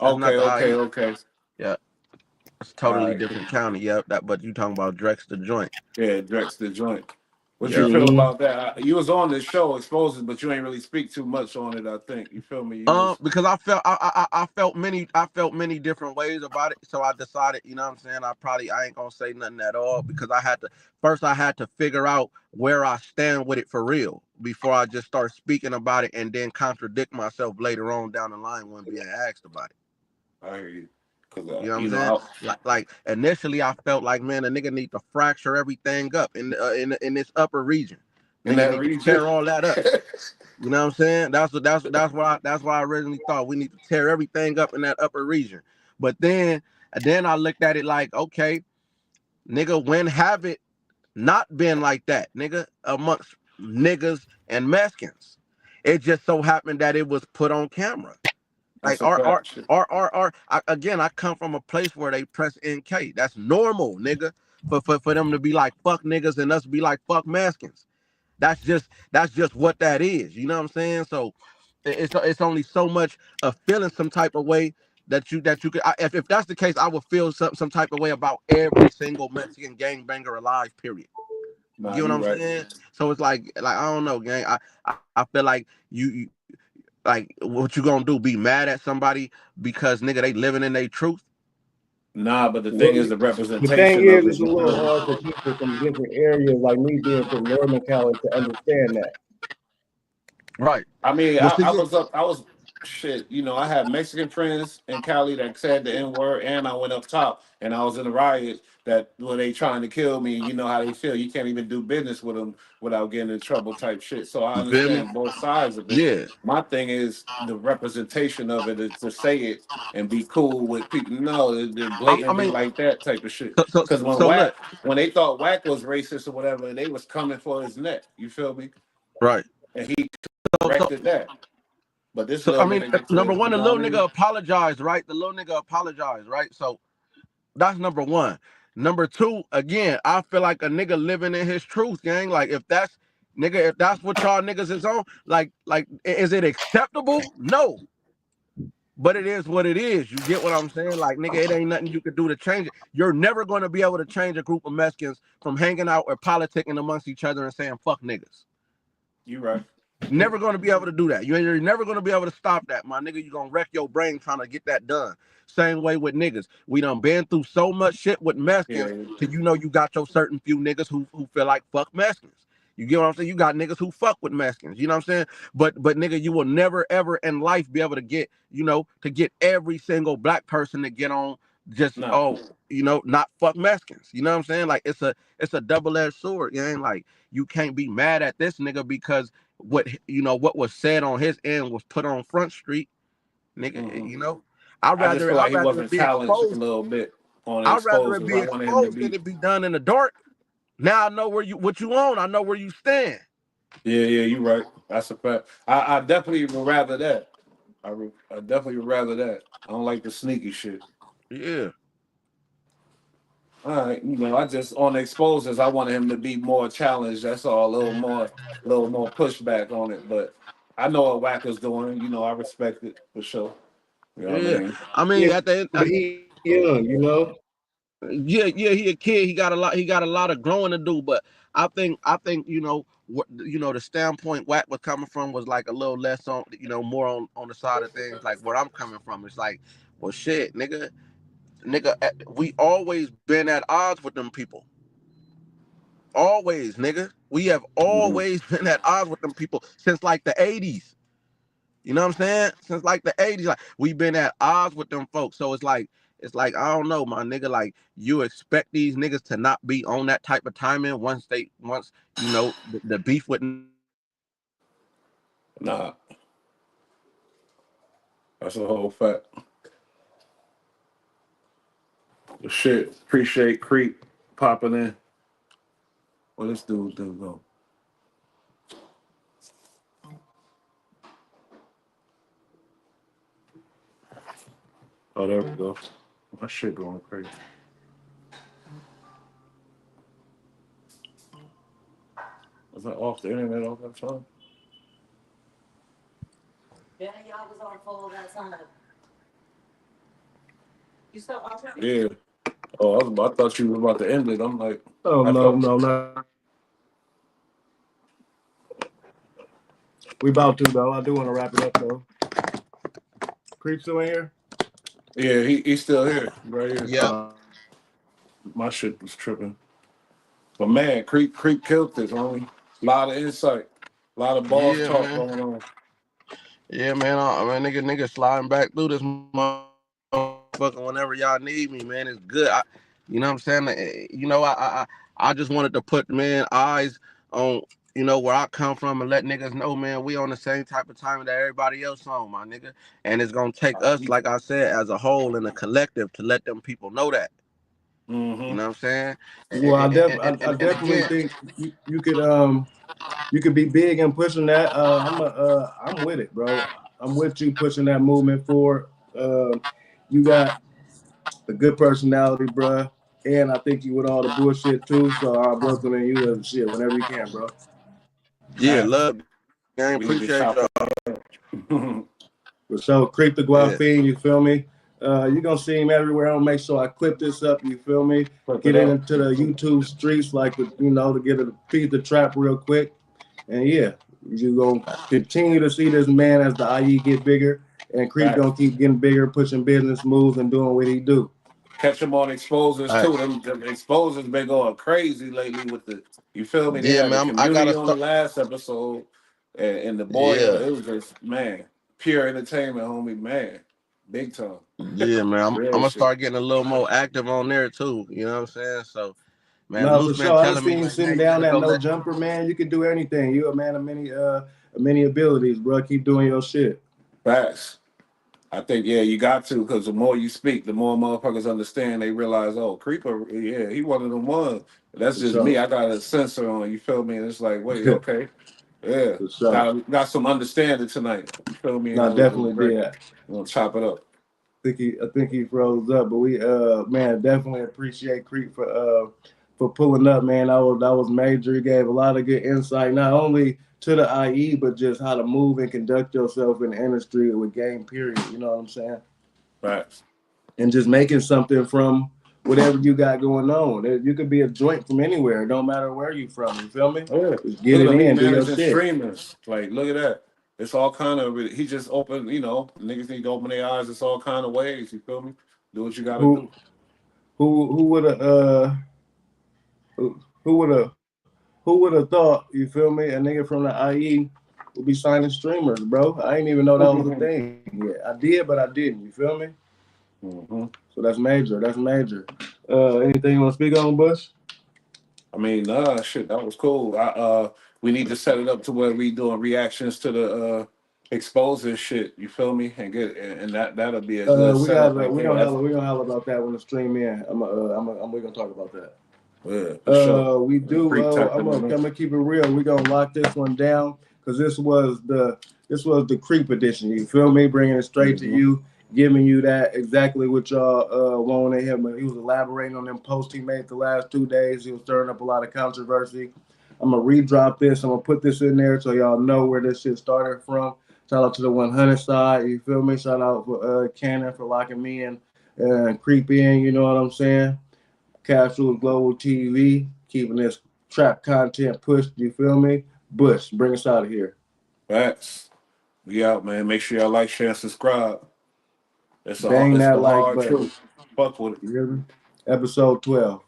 That's not Okay, the okay, IE. okay. Yeah. It's a All totally right. different county. Yep. That, but you talking about Drex the joint. Yeah, Drex the joint. What you Yep. feel Mm-hmm. about that? You was on this show, Explosives, but you ain't really speak too much on it. I think you feel me. You was Because I felt many different ways about it. So I decided, you know what I'm saying, I ain't gonna say nothing at all because I had to figure out where I stand with it for real before I just start speaking about it and then contradict myself later on down the line when being asked about it. I hear you because You know what I'm you saying? know Like initially, I felt like, man, a nigga need to fracture everything up in this upper region. in Nigga that need to region. tear all that up. You know what I'm saying? That's why I originally thought we need to tear everything up in that upper region. But then I looked at it like, okay, nigga, when have it not been like that, nigga, amongst niggas and Mexicans? It just so happened that it was put on camera. Like That's a fact. Shit. again, I come from a place where they press NK. That's normal, nigga. For them to be like fuck niggas and us be like fuck Mexicans. That's just what that is. You know what I'm saying? So it's only so much of feeling some type of way that you could. If that's the case, I would feel some type of way about every single Mexican gangbanger alive. Period. You Nah, get what you I'm right. saying? So it's like I don't know, gang. I feel like you like what you gonna do? Be mad at somebody because nigga they living in their truth? Nah, but the thing Well, is the the thing representation is, of it. it's a You little feel me? hard for people from different areas, like me being from Northern Cali, to understand that. Right. I mean, But see, I was up. I was shit. You know, I had Mexican friends in Cali that said the N word, and I went up top, and I was in a riot that when they trying to kill me. You know how they feel. You can't even do business with them without getting in trouble, type shit. So I you feel me? understand both sides of it. Yeah. My thing is the representation of it is to say it and be cool with people. No, the I blatantly mean, like that type of shit. so so Because so look, when they thought Whack was racist or whatever, they was coming for his neck. You feel me? right. And he So corrected that. But this so I little mean, nigga get number to, one, you the know what little I nigga mean? apologized, right? The little nigga apologized, right? So that's number one. Number two, again, I feel like a nigga living in his truth, gang. Like if that's what y'all niggas is on, like is it acceptable? No. But it is what it is. You get what I'm saying? Like, nigga, it ain't nothing you could do to change it. You're never going to be able to change a group of Mexicans from hanging out or politicking amongst each other and saying fuck niggas. You right. Never going to be able to do that. You're never going to be able to stop that, my nigga. You're going to wreck your brain trying to get that done. Same way with niggas. We done been through so much shit with Mexicans Yeah, till you know you got your certain few niggas who feel like fuck Mexicans. You get what I'm saying? You got niggas who fuck with Mexicans. You know what I'm saying? But nigga, you will never ever in life be able to get, to get every single black person to get on just nah. not fuck Mexicans. You know what I'm saying? Like it's a double-edged sword, gang. Like you can't be mad at this nigga because what was said on his end was put on Front Street, nigga. Mm-mm. I'd I just rather feel like I'd he rather wasn't it be challenged a exposed. little bit on the I'd rather it exposures. be I wanted him to exposed than be. it be done in the dark. Now I know what you own. I know where you stand. Yeah, yeah, you right. That's a fact. I definitely would rather that. I definitely would rather that. I don't like the sneaky shit. Yeah, All right, I just on the exposures, I wanted him to be more challenged. That's all, a little more pushback on it. But I know what Wacker's doing. I respect it for sure. You know what I yeah. mean? I Yeah, mean, at the end, but he young, Yeah, he a kid. He got a lot of growing to do. But I think the standpoint Wack was coming from was like a little less on more on the side of things. Like where I'm coming from, it's like, well, shit, nigga, we always been at odds with them people. Always, nigga. We have Mhm. always been at odds with them people since like the 80s. You know what I'm saying? Since like the 80s, like we've been at odds with them folks. So it's like I don't know, my nigga. Like you expect these niggas to not be on that type of timing once the beef with. Nah, that's a whole fact. Shit, appreciate Kreep popping in. What this dude do go? Oh, there we go. My shit going crazy. Was I off the internet all that time? Yeah, y'all was on full that time. You still off? Yeah. Oh, I thought you was about to end it. I'm like, Oh I no, thought. no, no. We about to though. I do want to wrap it up though. Creep still in here? Yeah, he's still here, right here. Yep. My shit was tripping. But man, Creep killed this, homie. A lot of insight, a lot of boss Yeah, talk man. going on. Yeah, man. Nigga sliding back through this motherfucker whenever y'all need me, man. It's good. You know what I'm saying? I just wanted to put eyes on where I come from and let niggas know, man, we on the same type of time that everybody else on, my nigga. And it's gonna take us, like I said, as a whole and a collective to let them people know that. You Mm-hmm. know what I'm saying? Well, I And definitely again, think you could be big in pushing that. I'm with it, bro. I'm with you pushing that movement forward. You got a good personality, bro, and I think you with all the bullshit too. So I'll welcome you and shit whenever you can, bro. yeah, Facts. love, gang. We need to Appreciate chop y'all. it. So Kreep Yeah. TheGuapFiend, you feel me? You're gonna see him everywhere. I'm gonna make sure I clip this up, you feel me? Flip it Get it up. into the YouTube streets like to get it feed the trap real quick. And yeah, you're gonna continue to see this man as the IE get bigger, and Kreep Facts. gonna keep getting bigger, pushing business moves and doing what he do. Catch them on exposures All right. too. Them exposures been going crazy lately with the. You feel me? They Yeah, had the man. I gotta community on the start. last episode, and the boy. Yeah. It was just man, pure entertainment, homie. Man, big time. Yeah, man. I'm Real gonna shit. start getting a little more active on there too. You know what I'm saying? So, man, No, for Moose been sure. I done telling me seen you like, man, sitting you down gotta that go no let. jumper, man. You can do anything. You a man of many abilities, bro. Keep doing your shit. Facts. I think you got to because the more you speak, the more motherfuckers understand. They realize, oh, Creeper, yeah, he one of them ones. That's For just me. sure. I got a sensor on. You feel me? And it's like, wait, okay, yeah, For sure. got some understanding tonight. You feel me? No, I And it was definitely great. did. We're gonna chop it up. I think he froze up, but we man definitely appreciate Creep for pulling up, man. That was major. He gave a lot of good insight, not only to the IE, but just how to move and conduct yourself in the industry with game period. You know what I'm saying? Facts. And just making something from whatever you got going on. You could be a joint from anywhere. It don't matter where you from. You feel me? Oh, yeah. Just get Look at it him. He in, do your managing shit. streamers. Like, look at that. It's all kind of. He just opened. Niggas need to open their eyes. It's all kind of ways. You feel me? Do what you got to Who do. who would have who would have thought, you feel me, a nigga from the IE would be signing streamers, bro? I didn't even know that was a thing yet. I did, but I didn't. You feel me? hmm So that's major. That's major. Anything you want to speak on, Bush? I mean, shit, that was cool. We need to set it up to where we doing reactions to the exposing shit. You feel me? And that'll be a good We setup got right we there. gonna That's holler about that when the stream in. We're gonna talk about that. yeah, for sure. We And do. Creep I'm tapping gonna in. I'm gonna keep it real. We're gonna lock this one down because this was the Creep edition. You feel me? Bringing it straight to Mm-hmm. you, giving you that exactly what y'all wanted him. He was elaborating on them posts he made the last 2 days. He was stirring up a lot of controversy. I'm gonna redrop this. I'm gonna put this in there so y'all know where this shit started from. Shout out to the 100 side. You feel me? Shout out for Cannon for locking me in and Creep in. You know what I'm saying? Cash Rules Global TV, keeping this trap content pushed. You feel me? Bush, bring us out of here. Facts. We out, man. Make sure y'all like, share, and subscribe. Bang It's that the like hard button. truth. Fuck with it. You hear me? Episode 12.